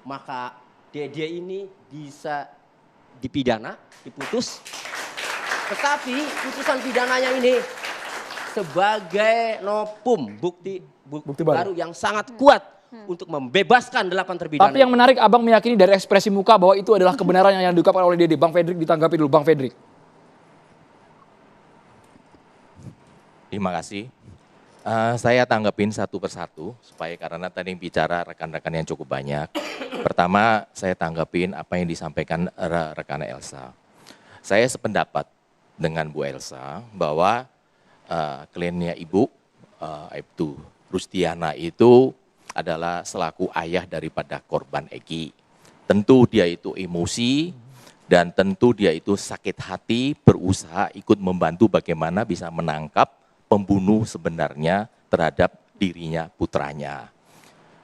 maka Dede ini bisa dipidana, diputus. Tetapi putusan pidananya ini sebagai novum, bukti baru yang sangat kuat untuk membebaskan 8 terpidana. Tapi yang menarik, Abang meyakini dari ekspresi muka bahwa itu adalah kebenaran yang diungkapkan oleh Dede. Bang Fredrik ditanggapi dulu, Bang Fredrik. Terima kasih. Saya tanggapin satu persatu supaya karena tadi yang bicara rekan-rekan yang cukup banyak. Pertama, saya tanggapin apa yang disampaikan rekan Elsa. Saya sependapat dengan Bu Elsa bahwa kliennya Ibu Aibtu Rustiana itu adalah selaku ayah daripada korban Eki. Tentu dia itu emosi dan tentu dia itu sakit hati, berusaha ikut membantu bagaimana bisa menangkap pembunuh sebenarnya terhadap dirinya, putranya.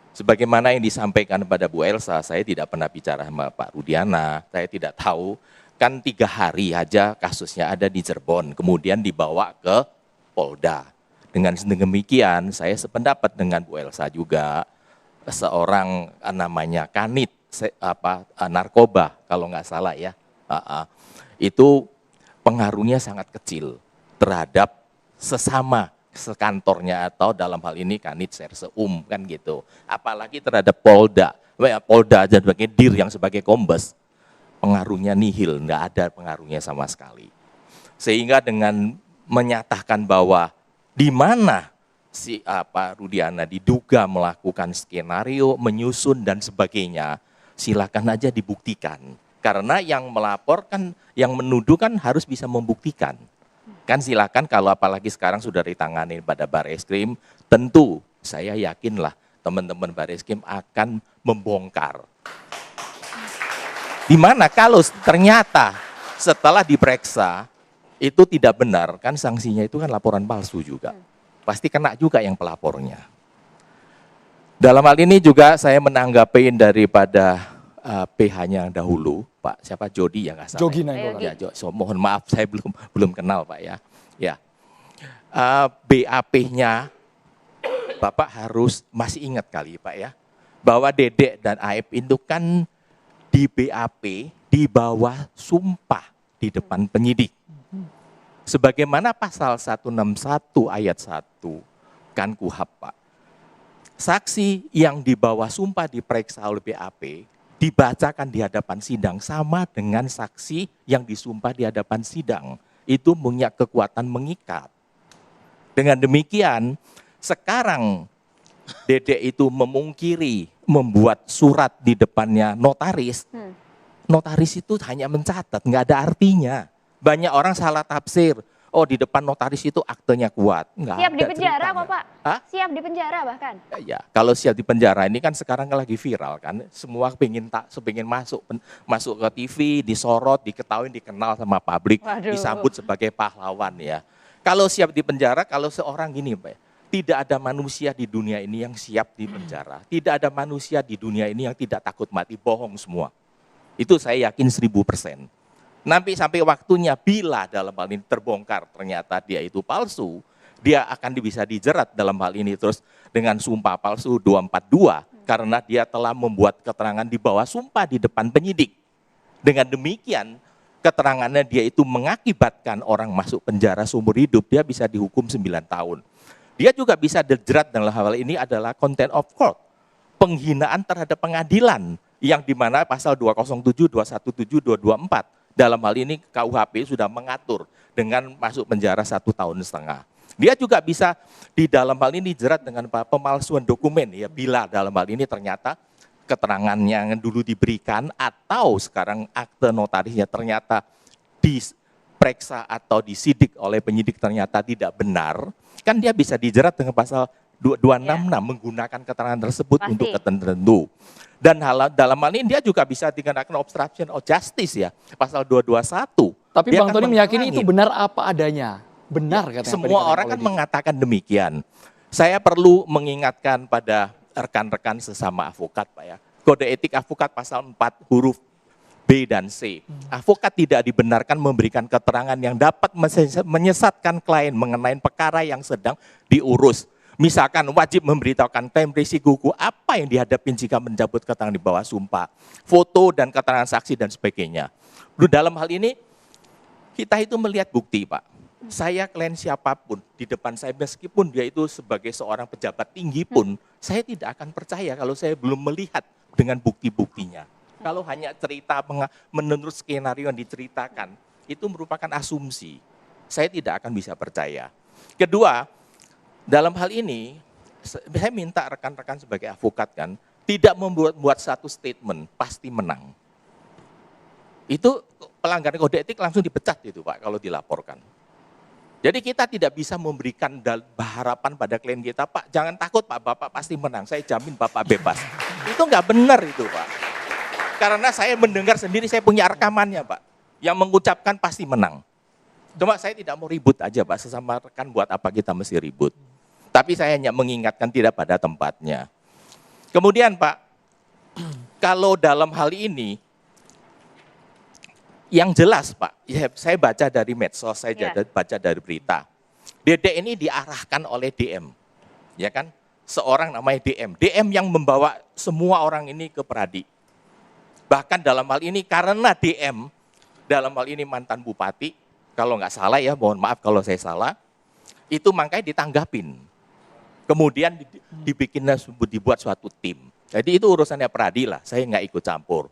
Sebagaimana yang disampaikan pada Bu Elsa, saya tidak pernah bicara sama Pak Rudiana, saya tidak tahu, kan 3 hari aja kasusnya ada di Cirebon, kemudian dibawa ke Polda. Dengan demikian, saya sependapat dengan Bu Elsa juga, seorang namanya Kanit, narkoba kalau nggak salah ya, itu pengaruhnya sangat kecil terhadap sesama sekantornya atau dalam hal ini Kanit Serseum kan gitu. Apalagi terhadap Polda aja sebagai dir yang sebagai kombes, pengaruhnya nihil, nggak ada pengaruhnya sama sekali. Sehingga dengan menyatakan bahwa di mana si Rudiana diduga melakukan skenario, menyusun dan sebagainya, silakan aja dibuktikan. Karena yang melaporkan, yang menuduh kan harus bisa membuktikan. Kan silakan kalau apalagi sekarang sudah ditangani pada Barreskrim, tentu saya yakinlah teman-teman Barreskrim akan membongkar. Dimana kalau ternyata setelah diperiksa itu tidak benar, kan sanksinya itu kan laporan palsu juga. Pasti kena juga yang pelapornya. Dalam hal ini juga saya menanggapi daripada PH-nya dahulu, Pak siapa Jody yang nggak salah. Jogi Nainggolan. Ya, mohon maaf saya belum kenal Pak ya. Ya, BAP-nya Bapak harus masih ingat kali Pak ya, bahwa Dedek dan Aib itu kan di BAP di bawah sumpah di depan penyidik. Sebagaimana pasal 161 ayat 1 kan KUHP Pak. Saksi yang di bawah sumpah diperiksa oleh BAP dibacakan di hadapan sidang sama dengan saksi yang disumpah di hadapan sidang. Itu punya kekuatan mengikat. Dengan demikian, sekarang Dedek itu memungkiri membuat surat di depannya notaris. Notaris itu hanya mencatat, nggak ada artinya. Banyak orang salah tafsir. Oh di depan notaris itu aktenya kuat. Nggak Siap ada di penjara ceritanya. kok Pak? Hah? Siap di penjara bahkan? Ya, kalau siap di penjara ini kan sekarang lagi viral kan, semua pengen masuk ke TV, disorot, diketahui, dikenal sama publik, Waduh. disambut sebagai pahlawan ya. Kalau siap di penjara, kalau seorang gini Pak, tidak ada manusia di dunia ini yang siap di penjara, tidak ada manusia di dunia ini yang tidak takut mati, bohong semua. Itu saya yakin 1000%. Nanti sampai waktunya bila dalam hal ini terbongkar ternyata dia itu palsu, dia akan bisa dijerat dalam hal ini terus dengan sumpah palsu 242 karena dia telah membuat keterangan di bawah sumpah di depan penyidik. Dengan demikian keterangannya dia itu mengakibatkan orang masuk penjara seumur hidup, dia bisa dihukum 9 tahun. Dia juga bisa dijerat dalam hal ini adalah contempt of court, penghinaan terhadap pengadilan yang dimana pasal 207, 217, 224 dalam hal ini KUHP sudah mengatur dengan masuk penjara 1,5 tahun. Dia juga bisa di dalam hal ini dijerat dengan pemalsuan dokumen ya bila dalam hal ini ternyata keterangan yang dulu diberikan atau sekarang akte notarisnya ternyata diperiksa atau disidik oleh penyidik ternyata tidak benar, kan dia bisa dijerat dengan pasal 266 menggunakan keterangan tersebut Pasti. untuk tertentu. Dan dalam hal ini dia juga bisa dikenakan obstruction of justice ya, pasal 221. Tapi Dia Bang akan Tony meyakini menghalangi. itu benar apa adanya. Benar katanya. Semua orang kan mengatakan demikian. Saya perlu mengingatkan pada rekan-rekan sesama advokat Pak ya. Kode etik advokat pasal 4 huruf B dan C. Advokat tidak dibenarkan memberikan keterangan yang dapat menyesatkan klien mengenai perkara yang sedang diurus. Misalkan wajib memberitahukan klaim risiko apa yang dihadapi jika mencabut keterangan di bawah sumpah, foto dan keterangan saksi dan sebagainya. Dalam hal ini kita itu melihat bukti, Pak. Saya klien siapapun di depan saya, meskipun dia itu sebagai seorang pejabat tinggi pun, saya tidak akan percaya kalau saya belum melihat dengan bukti-buktinya. Kalau hanya cerita menurut skenario yang diceritakan, itu merupakan asumsi. Saya tidak akan bisa percaya. Kedua, dalam hal ini, saya minta rekan-rekan sebagai advokat kan, tidak membuat satu statement, pasti menang. Itu pelanggaran kode etik langsung dipecat itu Pak, kalau dilaporkan. Jadi kita tidak bisa memberikan harapan pada klien kita, Pak jangan takut Pak, Bapak pasti menang, saya jamin Bapak bebas. Itu nggak benar itu Pak. Karena saya mendengar sendiri, saya punya rekamannya Pak, yang mengucapkan pasti menang. Cuma saya tidak mau ribut aja Pak, sesama rekan buat apa kita mesti ribut. Tapi saya hanya mengingatkan tidak pada tempatnya. Kemudian Pak, kalau dalam hal ini, yang jelas Pak, ya, saya baca dari medsos, saya baca dari berita. Dedek ini diarahkan oleh DM, ya kan? Seorang namanya DM. DM yang membawa semua orang ini ke Peradi. Bahkan dalam hal ini karena DM, dalam hal ini mantan bupati, kalau nggak salah ya, mohon maaf kalau saya salah, itu makanya ditanggapin. Kemudian dibuat suatu tim. Jadi itu urusannya Peradi lah, saya nggak ikut campur.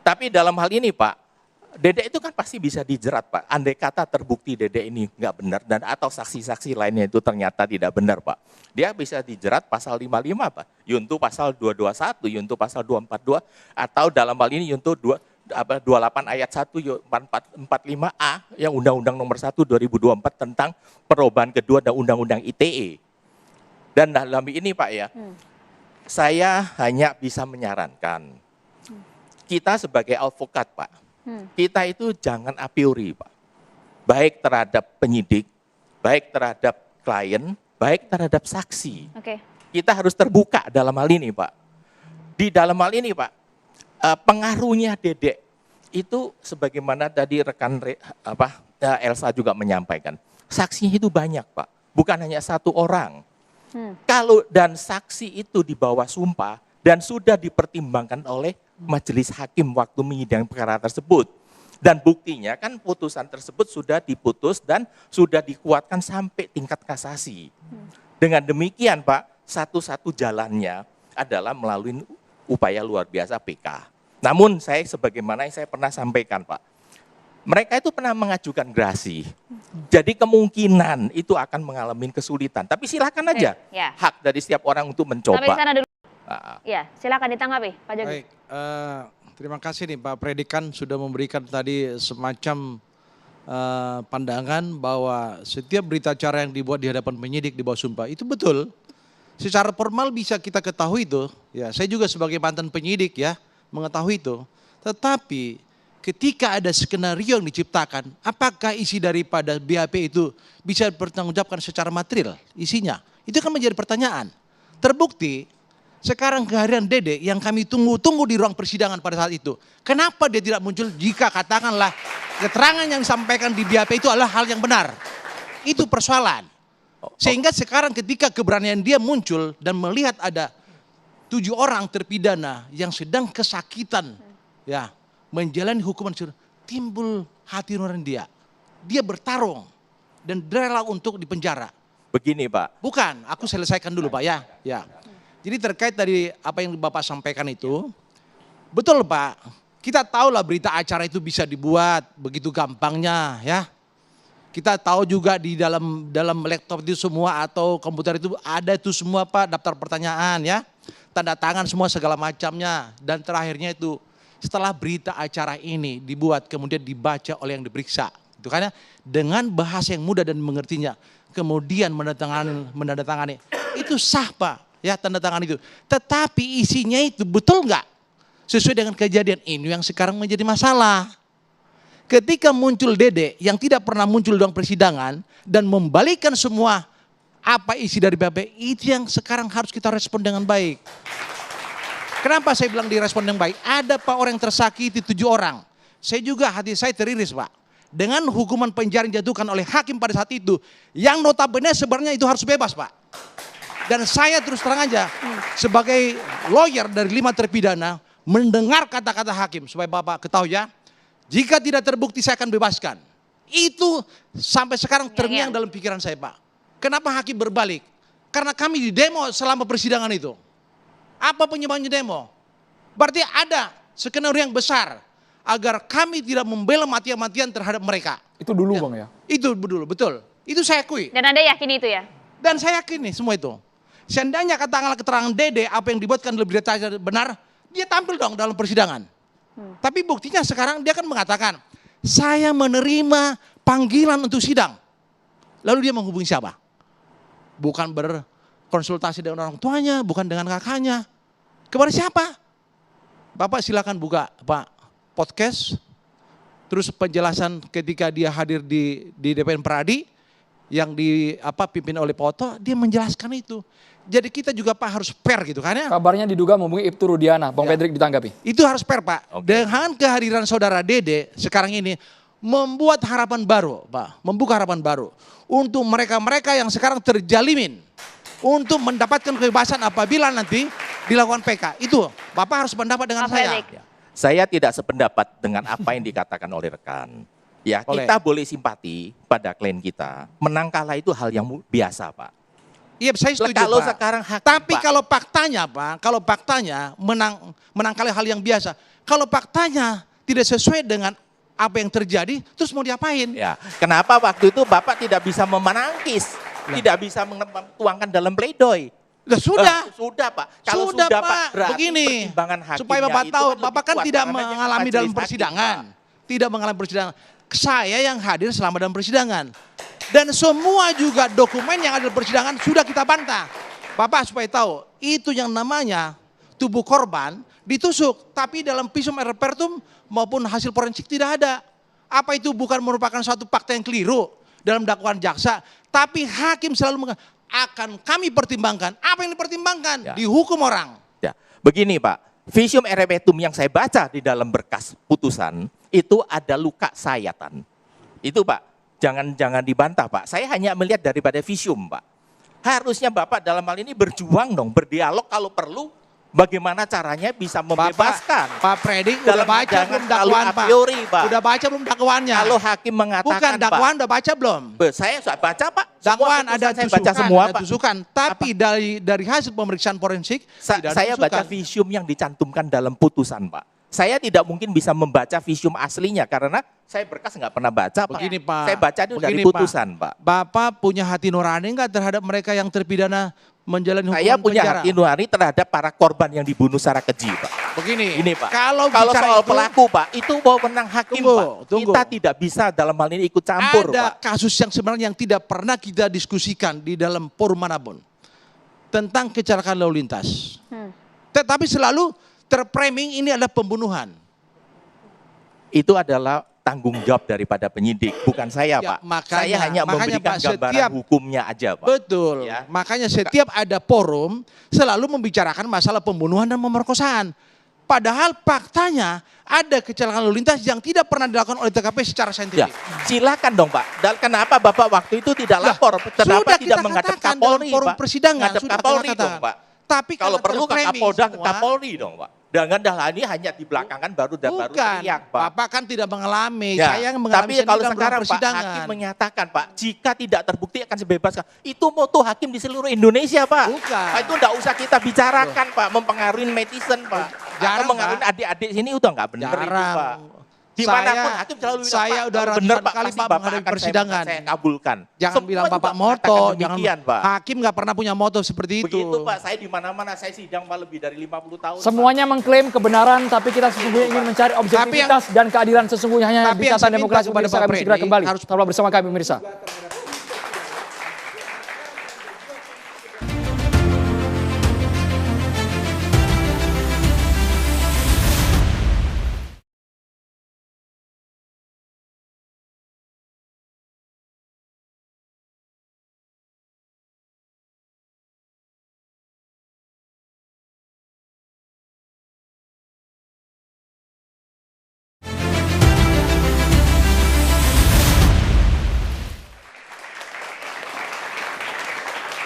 Tapi dalam hal ini Pak, Dedek itu kan pasti bisa dijerat Pak. Andai kata terbukti Dedek ini nggak benar dan atau saksi-saksi lainnya itu ternyata tidak benar Pak. Dia bisa dijerat pasal 55 Pak. Yuntu pasal 221, Yuntu pasal 242, atau dalam hal ini Yuntu 28 ayat 1 45A yang Undang-Undang nomor 1 2024 tentang perubahan kedua dan Undang-Undang ITE. Dan dalam ini Pak ya, saya hanya bisa menyarankan, kita sebagai advokat Pak, kita itu jangan a priori Pak. Baik terhadap penyidik, baik terhadap klien, baik terhadap saksi. Kita harus terbuka dalam hal ini Pak. Di dalam hal ini Pak, pengaruhnya Dedek itu sebagaimana tadi rekan Elsa juga menyampaikan, saksinya itu banyak Pak, bukan hanya satu orang. Kalau dan saksi itu di bawah sumpah dan sudah dipertimbangkan oleh majelis hakim waktu menyidang perkara tersebut. Dan buktinya kan putusan tersebut sudah diputus dan sudah dikuatkan sampai tingkat kasasi. Dengan demikian Pak, satu-satu jalannya adalah melalui upaya luar biasa PK. Namun saya sebagaimana yang saya pernah sampaikan Pak, mereka itu pernah mengajukan gerasi. Jadi kemungkinan itu akan mengalami kesulitan. Tapi silakan aja, hak dari setiap orang untuk mencoba. Sampai sana dulu. Ya, silakan ditanggapi Pak Jogi. Baik, terima kasih nih Pak Predikan sudah memberikan tadi semacam pandangan bahwa setiap berita acara yang dibuat di hadapan penyidik di bawah sumpah itu betul. Secara formal bisa kita ketahui itu. Ya, saya juga sebagai mantan penyidik ya mengetahui itu. Tetapi ketika ada skenario yang diciptakan, apakah isi daripada BAP itu bisa dipertanggungjawabkan secara material isinya? Itu kan menjadi pertanyaan. Terbukti sekarang kehadiran Dedek yang kami tunggu-tunggu di ruang persidangan pada saat itu. Kenapa dia tidak muncul jika katakanlah keterangan yang disampaikan di BAP itu adalah hal yang benar? Itu persoalan. Sehingga sekarang ketika keberanian dia muncul dan melihat ada 7 orang terpidana yang sedang kesakitan ya menjalani hukuman, timbul hati nurani dia. Dia bertarung dan rela untuk dipenjara. Begini Pak. Bukan, aku selesaikan dulu Pak ya. Ya. Jadi terkait dari apa yang Bapak sampaikan itu, betul Pak. Kita tahulah berita acara itu bisa dibuat begitu gampangnya ya. Kita tahu juga di dalam laptop itu semua atau komputer itu ada itu semua Pak, daftar pertanyaan ya. Tanda tangan semua segala macamnya. Dan terakhirnya itu setelah berita acara ini dibuat kemudian dibaca oleh yang diperiksa. Itu kan ya, dengan bahasa yang mudah dan mengertinya. Kemudian menandatangani. Itu sah Pak ya tanda tangan itu. Tetapi isinya itu betul nggak? Sesuai dengan kejadian ini yang sekarang menjadi masalah. Ketika muncul Dedek yang tidak pernah muncul dalam persidangan dan membalikkan semua apa isi dari BAP, itu yang sekarang harus kita respon dengan baik. Kenapa saya bilang direspon dengan baik? Ada Pak orang yang tersakiti 7 orang. Saya juga hati saya teriris Pak. Dengan hukuman penjara yang dijatuhkan oleh hakim pada saat itu, yang notabene sebenarnya itu harus bebas Pak. Dan saya terus terang aja, sebagai lawyer dari 5 terpidana, mendengar kata-kata hakim, supaya Bapak ketahui ya, jika tidak terbukti saya akan bebaskan. Itu sampai sekarang terngiang dalam pikiran saya, Pak. Kenapa hakim berbalik? Karena kami di demo selama persidangan itu. Apa penyebabnya demo? Berarti ada skenario yang besar agar kami tidak membela mati-matian terhadap mereka. Itu dulu Bang ya? Itu dulu, betul. Itu saya akui. Dan Anda yakin itu ya? Dan saya yakin nih semua itu. Seandainya katakanlah keterangan Dede apa yang dibuatkan lebih detail benar, dia tampil dong dalam persidangan. Tapi buktinya sekarang dia kan mengatakan, saya menerima panggilan untuk sidang. Lalu dia menghubungi siapa? Bukan berkonsultasi dengan orang tuanya, bukan dengan kakaknya. Kepada siapa? Bapak silakan buka Pak podcast. Terus penjelasan ketika dia hadir di DPN Peradi yang dipimpin oleh Pak Oto, dia menjelaskan itu. Jadi kita juga Pak harus fair gitu kan ya. Kabarnya diduga menghubungi Ibtu Rudiana. Bang Fredrik ditanggapi. Itu harus fair Pak. Dengan kehadiran saudara Dede sekarang ini membuat harapan baru Pak. Membuka harapan baru. Untuk mereka-mereka yang sekarang terjalimin. Untuk mendapatkan kebebasan apabila nanti dilakukan PK. Itu Bapak harus pendapat dengan saya. Saya tidak sependapat dengan apa yang dikatakan oleh rekan. Ya, kita boleh simpati pada klien kita. Menang kalah itu hal yang biasa Pak. Iya, saya setuju kalau Pak. Sekarang hakim, tapi Pak. kalau faktanya Pak, kalau faktanya menang kalah hal yang biasa. Kalau faktanya tidak sesuai dengan apa yang terjadi, terus mau diapain? Ya, kenapa waktu itu Bapak tidak bisa memenangkis, tidak bisa menuangkan dalam pledoi? Sudah Pak. Kalau sudah Pak, berarti begini, pertimbangan hakimnya supaya Bapak itu tahu, kan Bapak kan lebih tidak kuat karena mengalami dalam majelis persidangan. Tidak mengalami persidangan. Saya yang hadir selama dalam persidangan. Dan semua juga dokumen yang ada di persidangan sudah kita bantah. Bapak supaya tahu, itu yang namanya tubuh korban ditusuk. Tapi dalam visum et repertum maupun hasil forensik tidak ada. Apa itu bukan merupakan suatu fakta yang keliru dalam dakwaan jaksa. Tapi hakim selalu mengatakan, akan kami pertimbangkan. Apa yang dipertimbangkan? Dihukum orang. Ya, begini Pak, visum et repertum yang saya baca di dalam berkas putusan, itu ada luka sayatan. Itu Pak, jangan dibantah Pak. Saya hanya melihat daripada visum Pak. Harusnya Bapak dalam hal ini berjuang dong, berdialog kalau perlu. Bagaimana caranya bisa membebaskan. Pak Fredrik udah baca belum dakwaan Pak? Pak? Udah baca belum dakwaannya? Kalau hakim mengatakan bukan dakwaan udah baca belum? Saya baca Pak. Dakwaan ada saya tusukan, baca semua ada Pak. tusukan. Tapi dari hasil pemeriksaan forensik Saya baca visum yang dicantumkan dalam putusan Pak. Saya tidak mungkin bisa membaca visum aslinya karena saya berkas nggak pernah baca Pak. Begini Pak. Saya baca itu dari putusan Pak. Bapak punya hati nurani nggak terhadap mereka yang terpidana menjalani hukuman Saya punya penjara? hati nurani terhadap para korban yang dibunuh secara keji Pak. Begini, ini Pak. Kalau soal itu, pelaku Pak, itu wewenang hakim Pak. Kita tidak bisa dalam hal ini ikut campur ada Pak. kasus yang sebenarnya yang tidak pernah kita diskusikan di dalam forum manapun tentang kecelakaan lalu lintas. Tetapi selalu terframing ini adalah pembunuhan. Itu adalah tanggung jawab daripada penyidik, bukan saya Pak. Makanya, saya hanya memberikan Pak, gambaran hukumnya aja Pak. Betul, makanya setiap ada forum selalu membicarakan masalah pembunuhan dan pemerkosaan. Padahal faktanya ada kecelakaan lalu lintas yang tidak pernah dilakukan oleh TKP secara saintifik. Silakan dong Pak. Dan kenapa Bapak waktu itu tidak lapor? Kenapa tidak menghadap Kapolri forum Pak? persidangan Menghadap sudah Kapolri kita dong Pak. Tapi kalau perlu ke Kapolda, ke semua, Kapolri dong Pak. Dengan hal ini hanya di belakangan baru teriak Pak. Bapak kan tidak mengalami, Ya, saya yang mengalami. tapi kalau dalam sekarang Pak, persidangan. hakim menyatakan Pak, jika tidak terbukti akan dibebaskan. Itu moto hakim di seluruh Indonesia Pak. Bukan. Pak, itu enggak usah kita bicarakan Pak, mempengaruhi netizen Pak. Jarang, atau mengaruhi Pak. adik-adik sini udah enggak benar itu Pak. Dimanapun hakim selalu bilang, saya Pak, udah kalau ratusan benar Pak, kali pasti Pak Bapak menghadapi akan persidangan. saya kabulkan. Jangan Semua bilang juga Bapak mengatakan moto, demikian, Pak. Hakim nggak pernah punya moto seperti itu. Begitu Pak, saya di mana-mana saya sidang Pak lebih dari 50 tahun. Semuanya mengklaim kebenaran, tapi kita sesungguhnya ingin mencari objektivitas dan keadilan sesungguhnya hanya di Catatan Demokrasi. Pemirsa, kami segera kembali. Tetaplah bersama kami pemirsa.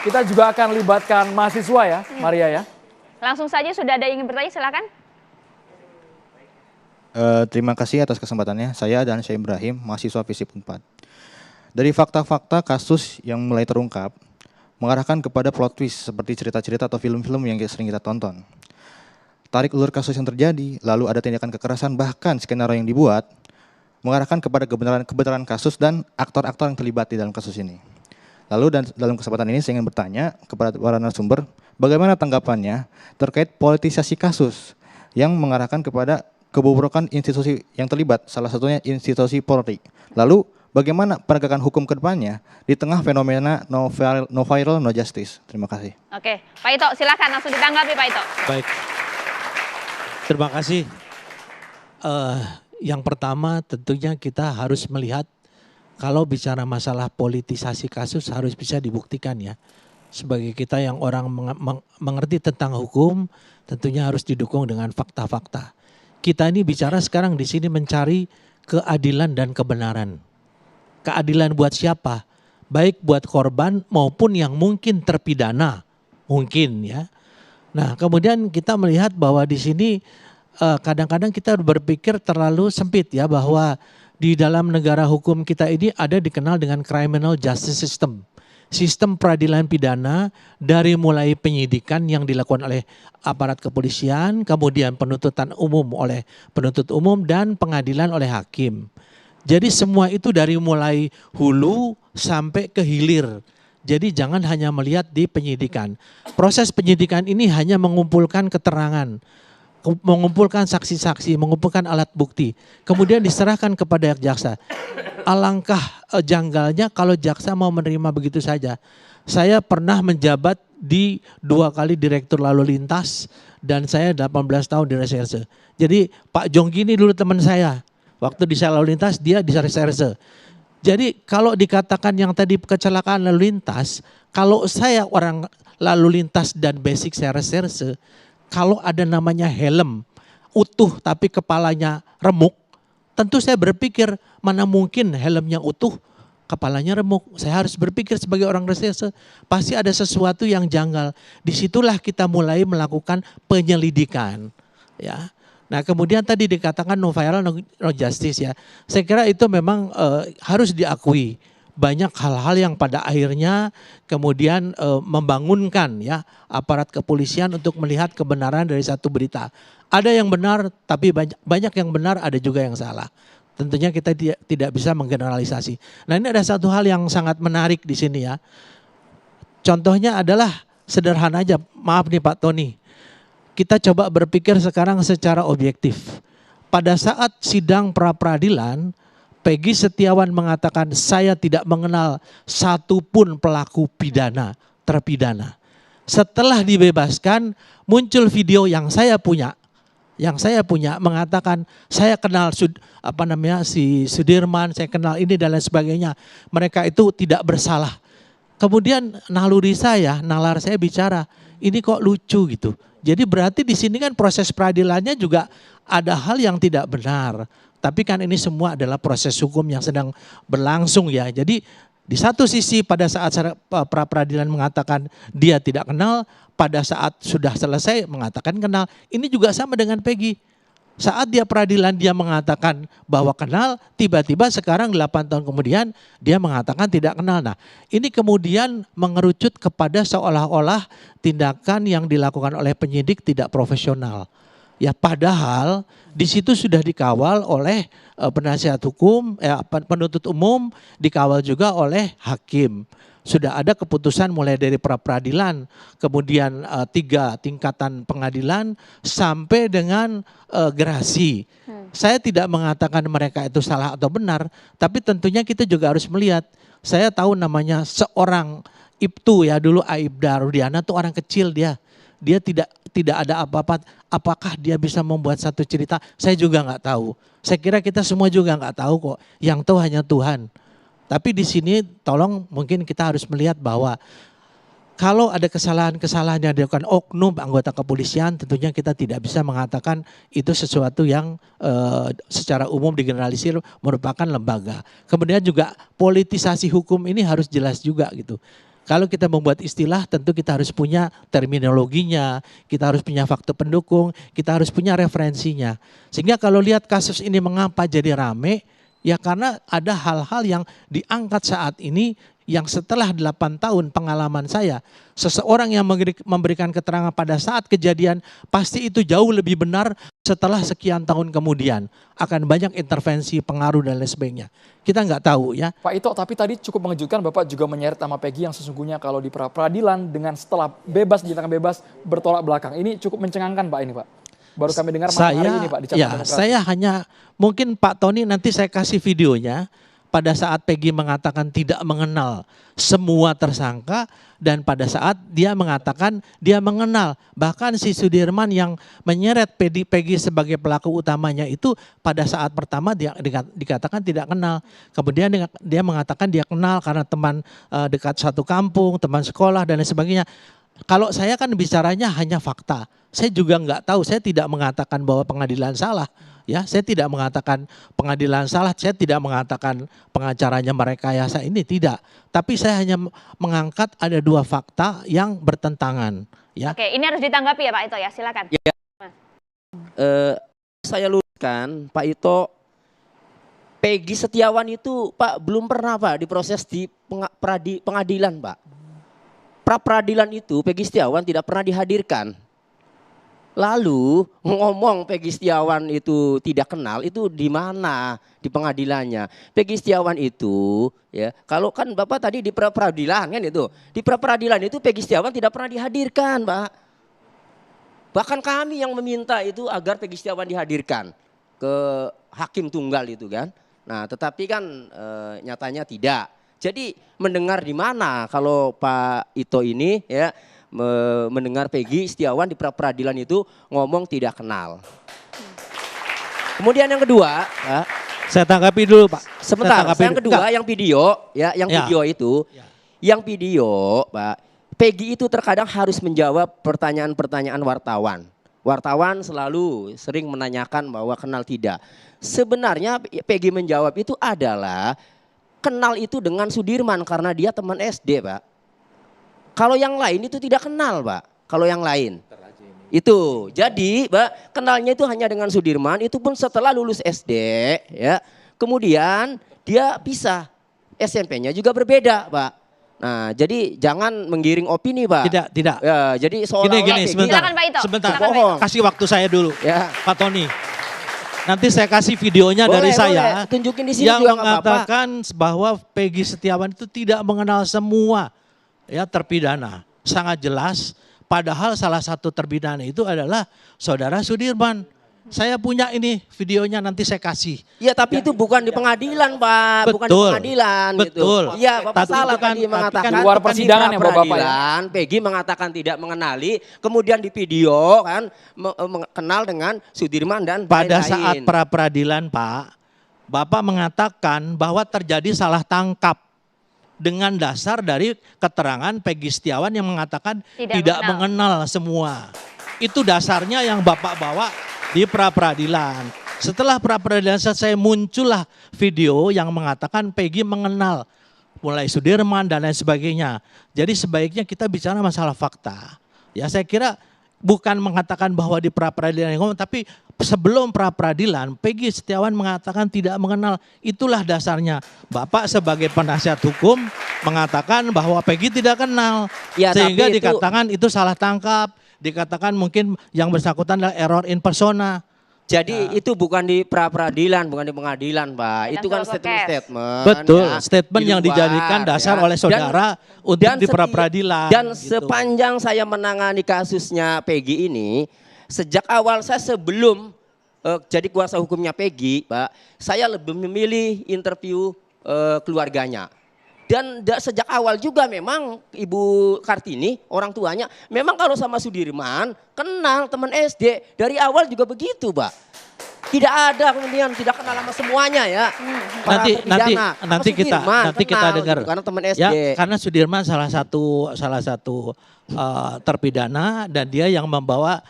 Kita juga akan libatkan mahasiswa ya, Maria ya. Langsung saja sudah ada yang ingin bertanya, silakan. Terima kasih atas kesempatannya. Saya dan Syekh Ibrahim, mahasiswa FISIP 4. Dari fakta-fakta kasus yang mulai terungkap, mengarahkan kepada plot twist seperti cerita-cerita atau film-film yang sering kita tonton. Tarik ulur kasus yang terjadi, lalu ada tindakan kekerasan, bahkan skenario yang dibuat, mengarahkan kepada kebenaran kasus dan aktor-aktor yang terlibat di dalam kasus ini. Lalu dalam kesempatan ini saya ingin bertanya kepada para narasumber, bagaimana tanggapannya terkait politisasi kasus yang mengarahkan kepada kebobrokan institusi yang terlibat, salah satunya institusi Polri. Lalu bagaimana penegakan hukum ke depannya di tengah fenomena no viral, no justice? Terima kasih. Oke, Pak Ito silakan langsung ditanggapi Pak Ito. Baik, terima kasih. Yang pertama tentunya kita harus melihat kalau bicara masalah politisasi kasus harus bisa dibuktikan ya. Sebagai kita yang orang mengerti tentang hukum tentunya harus didukung dengan fakta-fakta. Kita ini bicara sekarang di sini mencari keadilan dan kebenaran. Keadilan buat siapa? Baik buat korban maupun yang mungkin terpidana. Mungkin ya. Nah kemudian kita melihat bahwa di sini kadang-kadang kita berpikir terlalu sempit ya bahwa di dalam negara hukum kita ini ada dikenal dengan criminal justice system. Sistem peradilan pidana dari mulai penyidikan yang dilakukan oleh aparat kepolisian, kemudian penuntutan umum oleh penuntut umum dan pengadilan oleh hakim. Jadi semua itu dari mulai hulu sampai ke hilir. Jadi jangan hanya melihat di penyidikan. Proses penyidikan ini hanya mengumpulkan keterangan, mengumpulkan saksi-saksi, mengumpulkan alat bukti, kemudian diserahkan kepada jaksa. Alangkah janggalnya kalau jaksa mau menerima begitu saja. Saya pernah menjabat di 2 kali direktur lalu lintas dan saya 18 tahun di reserse. Jadi Pak Jonggi ini dulu teman saya. Waktu di sel lalu lintas dia di reserse. Jadi kalau dikatakan yang tadi kecelakaan lalu lintas, kalau saya orang lalu lintas dan basic saya reserse, kalau ada namanya helm utuh tapi kepalanya remuk, tentu saya berpikir mana mungkin helmnya utuh, kepalanya remuk. Saya harus berpikir sebagai orang reserse, pasti ada sesuatu yang janggal. Disitulah kita mulai melakukan penyelidikan. Ya. Nah kemudian tadi dikatakan no viral, no justice ya. Saya kira itu memang harus diakui. Banyak hal-hal yang pada akhirnya kemudian membangunkan ya aparat kepolisian untuk melihat kebenaran dari satu berita. Ada yang benar tapi banyak yang benar, ada juga yang salah. Tentunya kita tidak bisa menggeneralisasi. Nah ini ada satu hal yang sangat menarik di sini ya. Contohnya adalah sederhana aja, maaf nih Pak Tony. Kita coba berpikir sekarang secara objektif. Pada saat sidang pra-peradilan, Peggy Setiawan mengatakan saya tidak mengenal satupun pelaku terpidana. Setelah dibebaskan muncul video yang saya punya mengatakan saya kenal si Sudirman, saya kenal ini dan lain sebagainya. Mereka itu tidak bersalah. Kemudian nalar saya bicara, ini kok lucu gitu. Jadi berarti di sini kan proses peradilannya juga ada hal yang tidak benar. Tapi kan ini semua adalah proses hukum yang sedang berlangsung ya. Jadi di satu sisi pada saat pra peradilan mengatakan dia tidak kenal, pada saat sudah selesai mengatakan kenal. Ini juga sama dengan Peggy. Saat dia peradilan dia mengatakan bahwa kenal, tiba-tiba sekarang 8 tahun kemudian dia mengatakan tidak kenal. Nah ini kemudian mengerucut kepada seolah-olah tindakan yang dilakukan oleh penyidik tidak profesional. Ya padahal di situ sudah dikawal oleh penasihat hukum, penuntut umum, dikawal juga oleh hakim. Sudah ada keputusan mulai dari pra-peradilan, kemudian 3 tingkatan pengadilan sampai dengan gerasi. Saya tidak mengatakan mereka itu salah atau benar, tapi tentunya kita juga harus melihat. Saya tahu namanya seorang Ibtu ya dulu Aibda Rudiana tuh orang kecil dia. Dia tidak ada apa-apa. Apakah dia bisa membuat satu cerita? Saya juga nggak tahu. Saya kira kita semua juga nggak tahu kok. Yang tahu hanya Tuhan. Tapi di sini tolong mungkin kita harus melihat bahwa kalau ada kesalahan-kesalahan yang dilakukan oknum anggota kepolisian, tentunya kita tidak bisa mengatakan itu sesuatu yang secara umum digeneralisir merupakan lembaga. Kemudian juga politisasi hukum ini harus jelas juga gitu. Kalau kita membuat istilah tentu kita harus punya terminologinya, kita harus punya fakta pendukung, kita harus punya referensinya. Sehingga kalau lihat kasus ini mengapa jadi rame, ya karena ada hal-hal yang diangkat saat ini yang setelah 8 tahun pengalaman saya, seseorang yang memberikan keterangan pada saat kejadian pasti itu jauh lebih benar setelah sekian tahun kemudian. Akan banyak intervensi, pengaruh dan lain sebagainya. Kita nggak tahu ya. Pak Ito, tapi tadi cukup mengejutkan Bapak juga menyeret nama Peggy yang sesungguhnya kalau di peradilan dengan setelah bebas, dinyatakan bebas, bertolak belakang. Ini cukup mencengangkan Pak ini Pak. Baru kami dengar malam hari ini Pak di Carta Demokrasi. Saya hanya, mungkin Pak Tony nanti saya kasih videonya. Pada saat Peggy mengatakan tidak mengenal semua tersangka dan pada saat dia mengatakan dia mengenal. Bahkan si Sudirman yang menyeret Peggy sebagai pelaku utamanya itu pada saat pertama dia dikatakan tidak kenal. Kemudian dia mengatakan dia kenal karena teman dekat satu kampung, teman sekolah dan lain sebagainya. Kalau saya kan bicaranya hanya fakta. Saya juga nggak tahu, saya tidak mengatakan bahwa pengadilan salah. Ya, saya tidak mengatakan pengadilan salah, saya tidak mengatakan pengacaranya merekayasa ini, tidak. Tapi saya hanya mengangkat ada 2 fakta yang bertentangan. Ya. Oke, ini harus ditanggapi ya Pak Ito ya, silakan. Ya. Saya luruskan, Pak Ito, Peggy Setiawan itu Pak belum pernah Pak diproses di pengadilan Pak. Pra peradilan itu Peggy Setiawan tidak pernah dihadirkan. Lalu ngomong Peggy Setiawan itu tidak kenal, itu di mana di pengadilannya? Peggy Setiawan itu ya, kalau kan Bapak tadi di pra peradilan kan itu. Di pra peradilan itu Peggy Setiawan tidak pernah dihadirkan, Pak. Bahkan kami yang meminta itu agar Peggy Setiawan dihadirkan ke hakim tunggal itu kan. Nah, tetapi kan nyatanya tidak. Jadi mendengar di mana kalau Pak Ito ini ya mendengar Peggy Setiawan di pra peradilan itu ngomong tidak kenal. Kemudian yang kedua, ya, saya tanggapi dulu Pak. Sebentar, yang kedua yang video, ya, yang video itu, yang video, Pak, Peggy itu terkadang harus menjawab pertanyaan-pertanyaan wartawan. Wartawan selalu sering menanyakan bahwa kenal tidak. Sebenarnya Peggy menjawab itu adalah kenal itu dengan Sudirman karena dia teman SD, Pak. Kalau yang lain itu tidak kenal, Pak. Kalau yang lain. Itu. Jadi, Pak, kenalnya itu hanya dengan Sudirman, itu pun setelah lulus SD, ya. Kemudian dia pisah. SMP-nya juga berbeda, Pak. Nah, jadi jangan menggiring opini, Pak. Tidak. Ya, jadi seolah-olah Gini, sebentar. Silakan, Pak Ito. Sebentar. Bohong. Kasih waktu saya dulu, ya. Pak Tony. Nanti saya kasih videonya dari saya. Tunjukin di sini yang juga mengatakan bahwa Peggy Setiawan itu tidak mengenal semua ya terpidana. Sangat jelas, padahal salah satu terpidana itu adalah saudara Sudirman. Saya punya ini videonya, nanti saya kasih. Iya, tapi itu bukan di pengadilan, Pak. Betul. Bukan di pengadilan. Betul. Gitu. Iya, Bapak Tapi salah itu kan- tadi mengatakan. luar persidangan ya, Bapak, ya? Peggy mengatakan tidak mengenali, kemudian di video kan kenal dengan Sudirman dan Pada lain-lain. saat pra peradilan, Pak, Bapak mengatakan bahwa terjadi salah tangkap dengan dasar dari keterangan Peggy Setiawan yang mengatakan tidak mengenal semua. Itu dasarnya yang Bapak bawa di pra peradilan. Setelah pra peradilan selesai, muncullah video yang mengatakan Peggy mengenal mulai Sudirman dan lain sebagainya. Jadi sebaiknya kita bicara masalah fakta. Ya, saya kira bukan mengatakan bahwa di pra peradilan yang ngomong, tapi sebelum pra peradilan Peggy Setiawan mengatakan tidak mengenal. Itulah dasarnya. Bapak sebagai penasihat hukum mengatakan bahwa Peggy tidak kenal. Ya, sehingga tapi dikatakan itu salah tangkap. Dikatakan mungkin yang bersangkutan adalah error in persona. Jadi itu bukan di pra peradilan, bukan di pengadilan, Pak. Itu kan statement-statement. Betul, ya, statement di yang luar, dijadikan dasar ya. oleh saudara untuk di pra peradilan. Dan gitu. sepanjang saya menangani kasusnya Peggy ini, sejak awal saya sebelum jadi kuasa hukumnya Peggy, Pak, saya lebih memilih interview keluarganya. Dan sejak awal juga memang Ibu Kartini, orang tuanya, memang kalau sama Sudirman, kenal teman SD. Dari awal juga begitu, Pak. Tidak ada kemudian tidak kenal sama semuanya ya. Nanti kita dengar. Gitu, karena teman SD. Ya, karena Sudirman salah satu terpidana dan dia yang membawa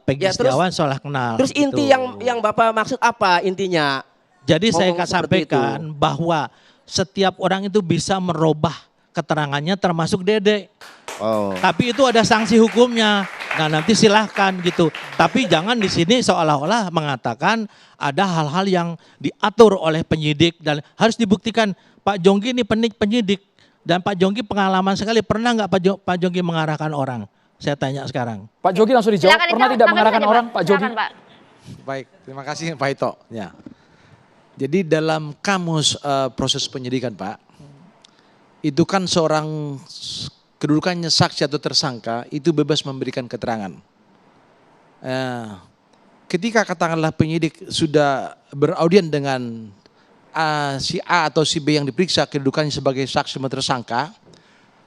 Peggy Setiawan seolah kenal. Terus inti yang Bapak maksud apa intinya? Jadi saya sampaikan bahwa setiap orang itu bisa merubah keterangannya termasuk Dede. Oh. Tapi itu ada sanksi hukumnya. Nah nanti silahkan gitu. Tapi jangan di sini seolah-olah mengatakan ada hal-hal yang diatur oleh penyidik dan harus dibuktikan. Pak Jonggi ini penyidik dan Pak Jonggi pengalaman sekali. Pernah nggak Pak Jonggi mengarahkan orang? Saya tanya sekarang. Pak Jonggi langsung dijawab. Pernah tidak mengarahkan orang, Pak Jonggi? Baik, terima kasih Pak Ito. Ya. Jadi dalam kamus proses penyidikan Pak, itu kan seorang kedudukannya saksi atau tersangka itu bebas memberikan keterangan. Ketika katakanlah penyidik sudah beraudien dengan si A atau si B yang diperiksa kedudukannya sebagai saksi atau tersangka,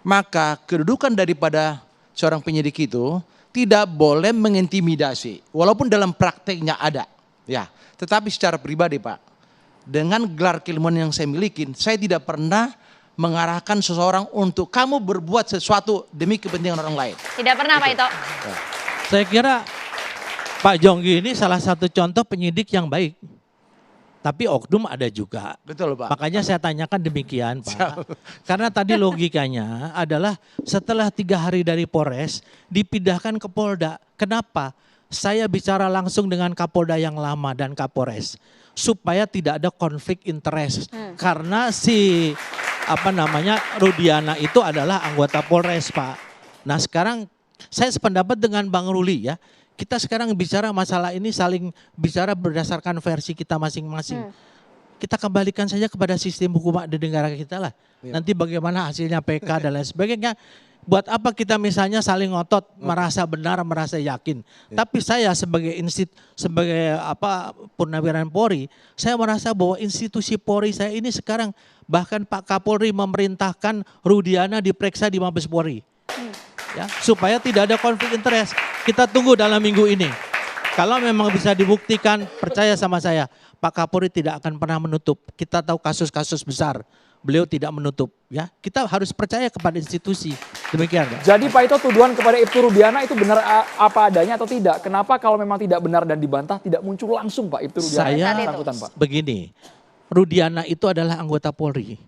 maka kedudukan daripada seorang penyidik itu tidak boleh mengintimidasi, walaupun dalam prakteknya ada. Ya, tetapi secara pribadi Pak, dengan gelar keilmuan yang saya miliki, saya tidak pernah mengarahkan seseorang untuk kamu berbuat sesuatu demi kepentingan orang lain. Tidak pernah Pak Ito. Saya kira Pak Jonggi ini salah satu contoh penyidik yang baik. Tapi oknum ada juga. Betul Pak. Makanya saya tanyakan demikian Pak. Karena tadi logikanya adalah setelah 3 hari dari Polres dipindahkan ke Polda. Kenapa? Saya bicara langsung dengan Kapolda yang lama dan Kapolres. Supaya tidak ada konflik interest. Karena si Rudiana itu adalah anggota Polres Pak. Nah sekarang saya sependapat dengan Bang Ruli ya. Kita sekarang bicara masalah ini saling bicara berdasarkan versi kita masing-masing. Kita kembalikan saja kepada sistem hukum di negara kita lah. Nanti bagaimana hasilnya PK dan lain sebagainya. Buat apa kita misalnya saling ngotot, merasa benar, merasa yakin. Tapi saya sebagai purnawirawan Polri, saya merasa bahwa institusi Polri saya ini sekarang bahkan Pak Kapolri memerintahkan Rudiana diperiksa di Mabes Polri. Ya, supaya tidak ada konflik interest. Kita tunggu dalam minggu ini. Kalau memang bisa dibuktikan, percaya sama saya, Pak Kapolri tidak akan pernah menutup. Kita tahu kasus-kasus besar. Beliau tidak menutup, ya. Kita harus percaya kepada institusi. Demikian. Jadi Pak Ito, tuduhan kepada Ibtu Rudiana itu benar apa adanya atau tidak? Kenapa kalau memang tidak benar dan dibantah tidak muncul langsung Pak Ibtu Rudiana? Saya begini, Rudiana itu adalah anggota Polri.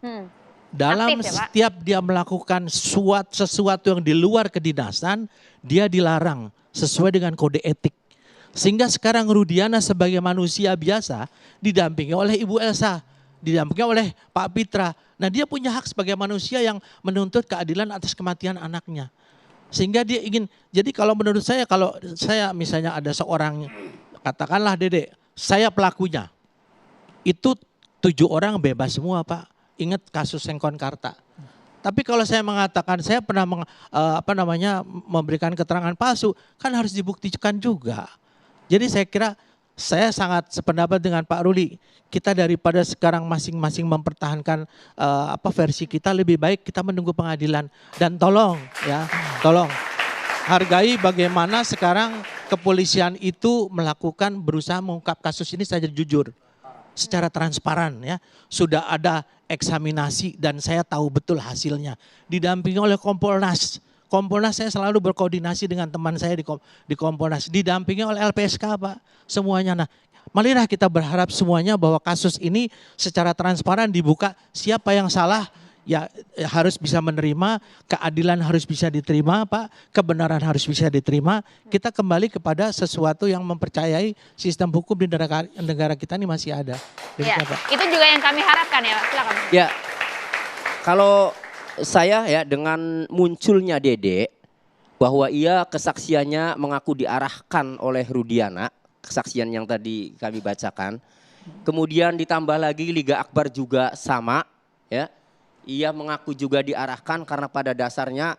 Dalam Aktif, ya, Pak? setiap dia melakukan sesuatu yang di luar kedinasan, dia dilarang sesuai dengan kode etik. Sehingga sekarang Rudiana sebagai manusia biasa didampingi oleh Ibu Elsa. Didampingi oleh Pak Pitra. Nah dia punya hak sebagai manusia yang menuntut keadilan atas kematian anaknya. Sehingga dia ingin, jadi kalau menurut saya, kalau saya misalnya ada seorang, katakanlah Dede, saya pelakunya. Itu 7 orang bebas semua Pak. Ingat kasus Sengkon Karta. Tapi kalau saya mengatakan saya pernah memberikan keterangan palsu, kan harus dibuktikan juga. Jadi saya kira saya sangat sependapat dengan Pak Ruli. Kita daripada sekarang masing-masing mempertahankan versi kita, lebih baik kita menunggu pengadilan. Dan tolong hargai bagaimana sekarang kepolisian itu berusaha mengungkap kasus ini saja jujur. Secara transparan ya. Sudah ada eksaminasi dan saya tahu betul hasilnya. Didampingi oleh Kompolnas. Kompolnas saya selalu berkoordinasi dengan teman saya di Kompolnas. Didampingi oleh LPSK Pak. Semuanya. Nah, marilah kita berharap semuanya bahwa kasus ini secara transparan dibuka. Siapa yang salah ya harus bisa menerima, keadilan harus bisa diterima Pak, kebenaran harus bisa diterima. Kita kembali kepada sesuatu yang mempercayai sistem hukum di negara kita ini masih ada. Ya, itu juga yang kami harapkan ya Pak, silakan. Ya, kalau saya ya dengan munculnya Dede, bahwa ia kesaksiannya mengaku diarahkan oleh Rudiana, kesaksian yang tadi kami bacakan. Kemudian ditambah lagi Liga Akbar juga sama ya. Ia mengaku juga diarahkan karena pada dasarnya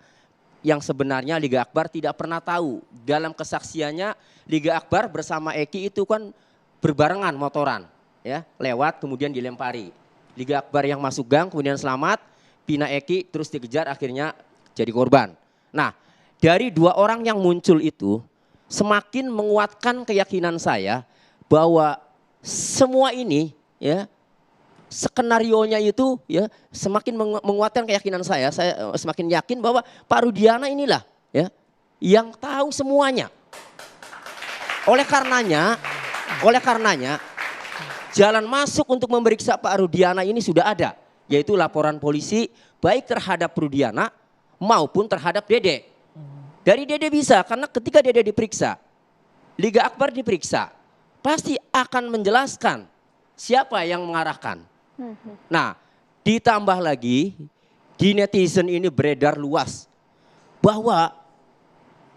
yang sebenarnya Liga Akbar tidak pernah tahu. Dalam kesaksiannya Liga Akbar bersama Eki itu kan berbarengan motoran ya, lewat kemudian dilempari. Liga Akbar yang masuk gang kemudian selamat, Pina Eki terus dikejar akhirnya jadi korban. Nah, dari 2 orang yang muncul itu semakin menguatkan keyakinan saya bahwa semua ini ya, skenarionya itu ya semakin menguatkan keyakinan saya semakin yakin bahwa Pak Rudiana inilah ya yang tahu semuanya. Oleh karenanya jalan masuk untuk memeriksa Pak Rudiana ini sudah ada, yaitu laporan polisi, baik terhadap Rudiana maupun terhadap Dede. Dari Dede bisa, karena ketika Dede diperiksa, Liga Akbar diperiksa, pasti akan menjelaskan siapa yang mengarahkan. Nah, ditambah lagi di netizen ini beredar luas bahwa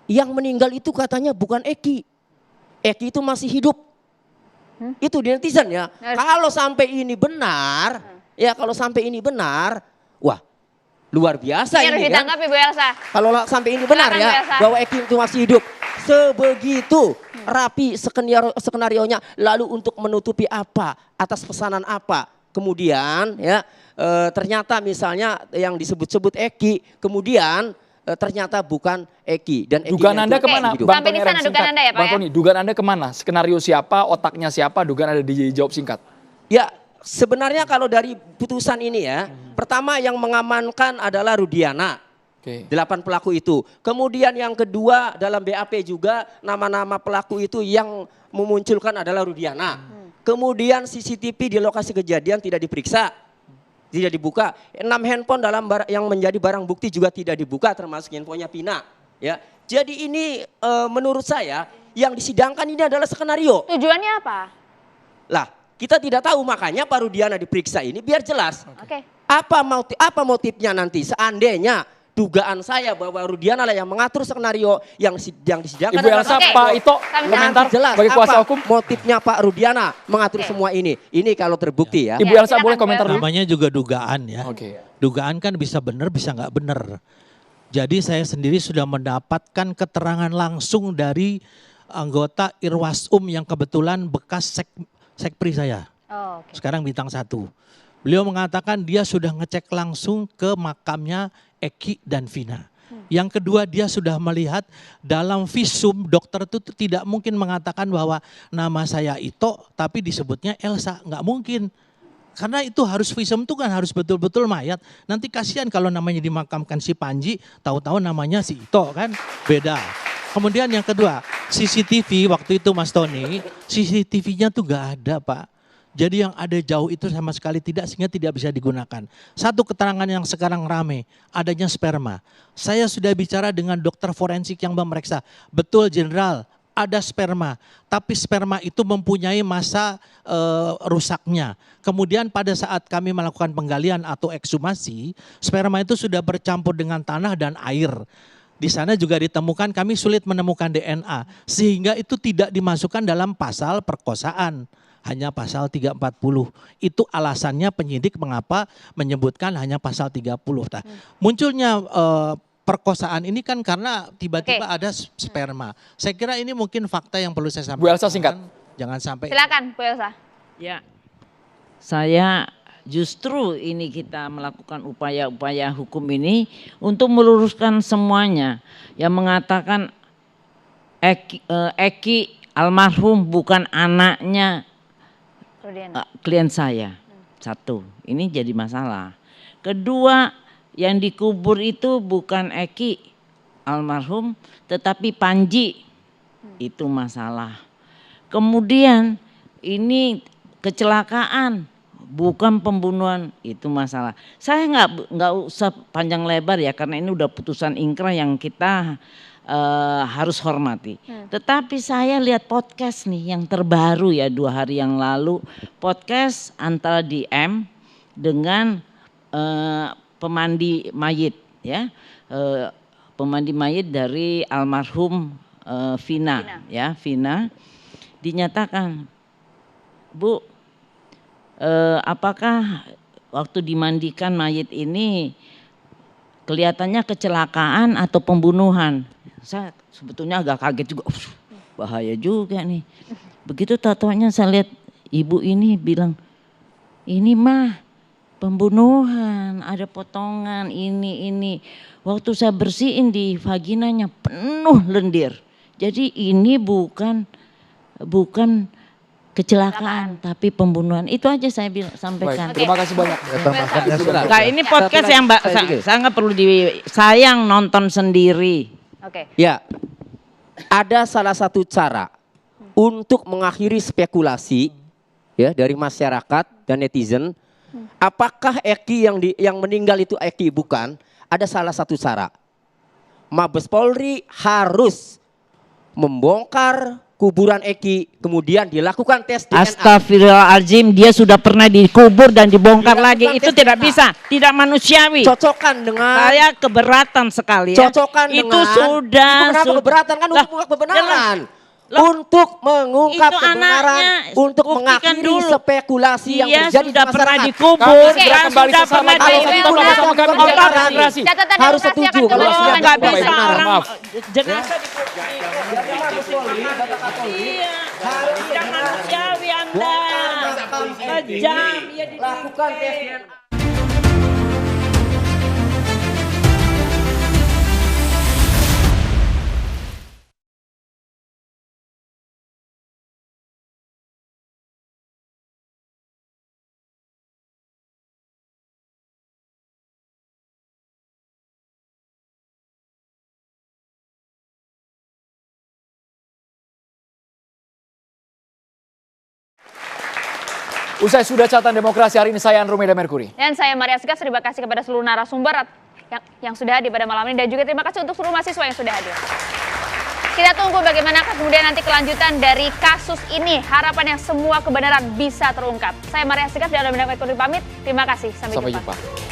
yang meninggal itu katanya bukan Eki. Eki itu masih hidup. Itu di netizen ya. Kalau sampai ini benar, wah luar biasa Harus ini kan. ditangkap Ibu Elsa. Kalau sampai ini benar Silakan, ya, Bu Elsa. bahwa Eki itu masih hidup. Sebegitu rapi skenario-nya, lalu untuk menutupi apa, atas pesanan apa. Kemudian ya ternyata misalnya yang disebut-sebut Eki, kemudian ternyata bukan Eki. Dan Dugaan Anda kemana? Bang Sampai di sana dugaan Anda ya Pak Bang ya? Tony, dugaan Anda kemana? Skenario siapa, otaknya siapa, dugaan Anda dijawab singkat. Ya, sebenarnya kalau dari putusan ini ya, pertama yang mengamankan adalah Rudiana. 8 pelaku itu. Kemudian yang kedua dalam BAP juga nama-nama pelaku itu yang memunculkan adalah Rudiana. Kemudian CCTV di lokasi kejadian tidak diperiksa, tidak dibuka. 6 handphone dalam yang menjadi barang bukti juga tidak dibuka, termasuk handphonenya Pina. Ya, jadi ini menurut saya yang disidangkan ini adalah skenario. Tujuannya apa? Lah, kita tidak tahu, makanya Pak Rudiana diperiksa ini biar jelas. Oke. Apa motifnya nanti seandainya dugaan saya bahwa Rudiana lah yang mengatur skenario yang disidangkan. Ibu Elsa, Pak Ito komentar jelas sebagai kuasa hukum. Motifnya Pak Rudiana mengatur semua ini. Ini kalau terbukti ya. Ibu Elsa boleh komentar dulu. Namanya juga dugaan ya. Dugaan kan bisa benar, bisa nggak benar. Jadi saya sendiri sudah mendapatkan keterangan langsung dari anggota Irwasum yang kebetulan bekas sekpri saya. Sekarang bintang 1. Beliau mengatakan dia sudah ngecek langsung ke makamnya Eki dan Vina. Yang kedua, dia sudah melihat dalam visum dokter itu tidak mungkin mengatakan bahwa nama saya Ito tapi disebutnya Elsa, nggak mungkin. Karena itu harus visum itu kan harus betul-betul mayat. Nanti kasihan kalau namanya dimakamkan si Panji, tahu-tahu namanya si Ito kan, beda. Kemudian yang kedua, CCTV waktu itu Mas Tony, CCTV-nya tuh nggak ada Pak. Jadi yang ada jauh itu sama sekali tidak, sehingga tidak bisa digunakan. Satu keterangan yang sekarang rame, adanya sperma. Saya sudah bicara dengan dokter forensik yang memeriksa. Betul Jenderal, ada sperma. Tapi sperma itu mempunyai masa rusaknya. Kemudian pada saat kami melakukan penggalian atau ekshumasi, sperma itu sudah bercampur dengan tanah dan air. Di sana juga ditemukan, kami sulit menemukan DNA. Sehingga itu tidak dimasukkan dalam pasal perkosaan. Hanya pasal 340. Itu alasannya penyidik mengapa menyebutkan hanya pasal 30. Nah, munculnya perkosaan ini kan karena tiba-tiba ada sperma. Saya kira ini mungkin fakta yang perlu saya sampaikan. Bu Elsa singkat. Jangan sampai. Silakan Bu Elsa. Ya, saya justru ini kita melakukan upaya-upaya hukum ini untuk meluruskan semuanya. Yang mengatakan Eki almarhum bukan anaknya klien saya. Satu, ini jadi masalah. Kedua, yang dikubur itu bukan Eki almarhum tetapi Panji. Itu masalah. Kemudian ini kecelakaan bukan pembunuhan, itu masalah. Saya nggak usah panjang lebar ya karena ini udah putusan ingkrah yang kita harus hormati. Tetapi saya lihat podcast nih yang terbaru ya 2 hari yang lalu, podcast antara DM dengan pemandi mayit ya, pemandi mayit dari almarhum Vina ya, Vina dinyatakan, Bu, apakah waktu dimandikan mayit ini kelihatannya kecelakaan atau pembunuhan? Saya sebetulnya agak kaget juga, bahaya juga nih. Begitu tatoannya saya lihat ibu ini bilang, ini mah pembunuhan, ada potongan ini. Waktu saya bersihin di vaginanya penuh lendir. Jadi ini bukan kecelakaan tapi pembunuhan. Itu aja saya sampaikan. Baik, terima kasih banyak. Nah, ini podcast yang sangat perlu disayang nonton sendiri. Ya, ada salah satu cara untuk mengakhiri spekulasi ya dari masyarakat dan netizen Apakah Eki yang meninggal itu Eki? Bukan. Ada salah satu syarat. Mabes Polri harus membongkar kuburan Eki, kemudian dilakukan tes DNA. Astagfirullahaladzim, dia sudah pernah dikubur dan dibongkar lagi. Itu tidak bisa, tidak manusiawi. Cocokkan dengan. Saya keberatan sekali ya. Cocokkan itu dengan. Sudah. Itu kenapa keberatan kan untuk mengungkap kebenaran. Untuk mengungkap itu kebenaran, untuk mengakhiri dulu. Spekulasi yang Dia terjadi sudah di pernah masyarakat. dikubur, Segera kembali sudah sesama pernah kalau kita bersama kami demokrasi. Catatan Harus demokrasi setuju akan kalau kembali sudah nggak dengan bisa kebenaran. orang Maaf. jenazah tidak manusiawi Anda. Kejam. Lakukan tes DNA. Usai sudah catatan demokrasi hari ini, saya Andrew Meda Merkuri. Dan saya Maria Segas, terima kasih kepada seluruh narasumber yang sudah hadir pada malam ini. Dan juga terima kasih untuk seluruh mahasiswa yang sudah hadir. Kita tunggu bagaimana kemudian nanti kelanjutan dari kasus ini. Harapan yang semua kebenaran bisa terungkap. Saya Maria Segas dan Andrew Meda Merkuri pamit. Terima kasih, sampai jumpa.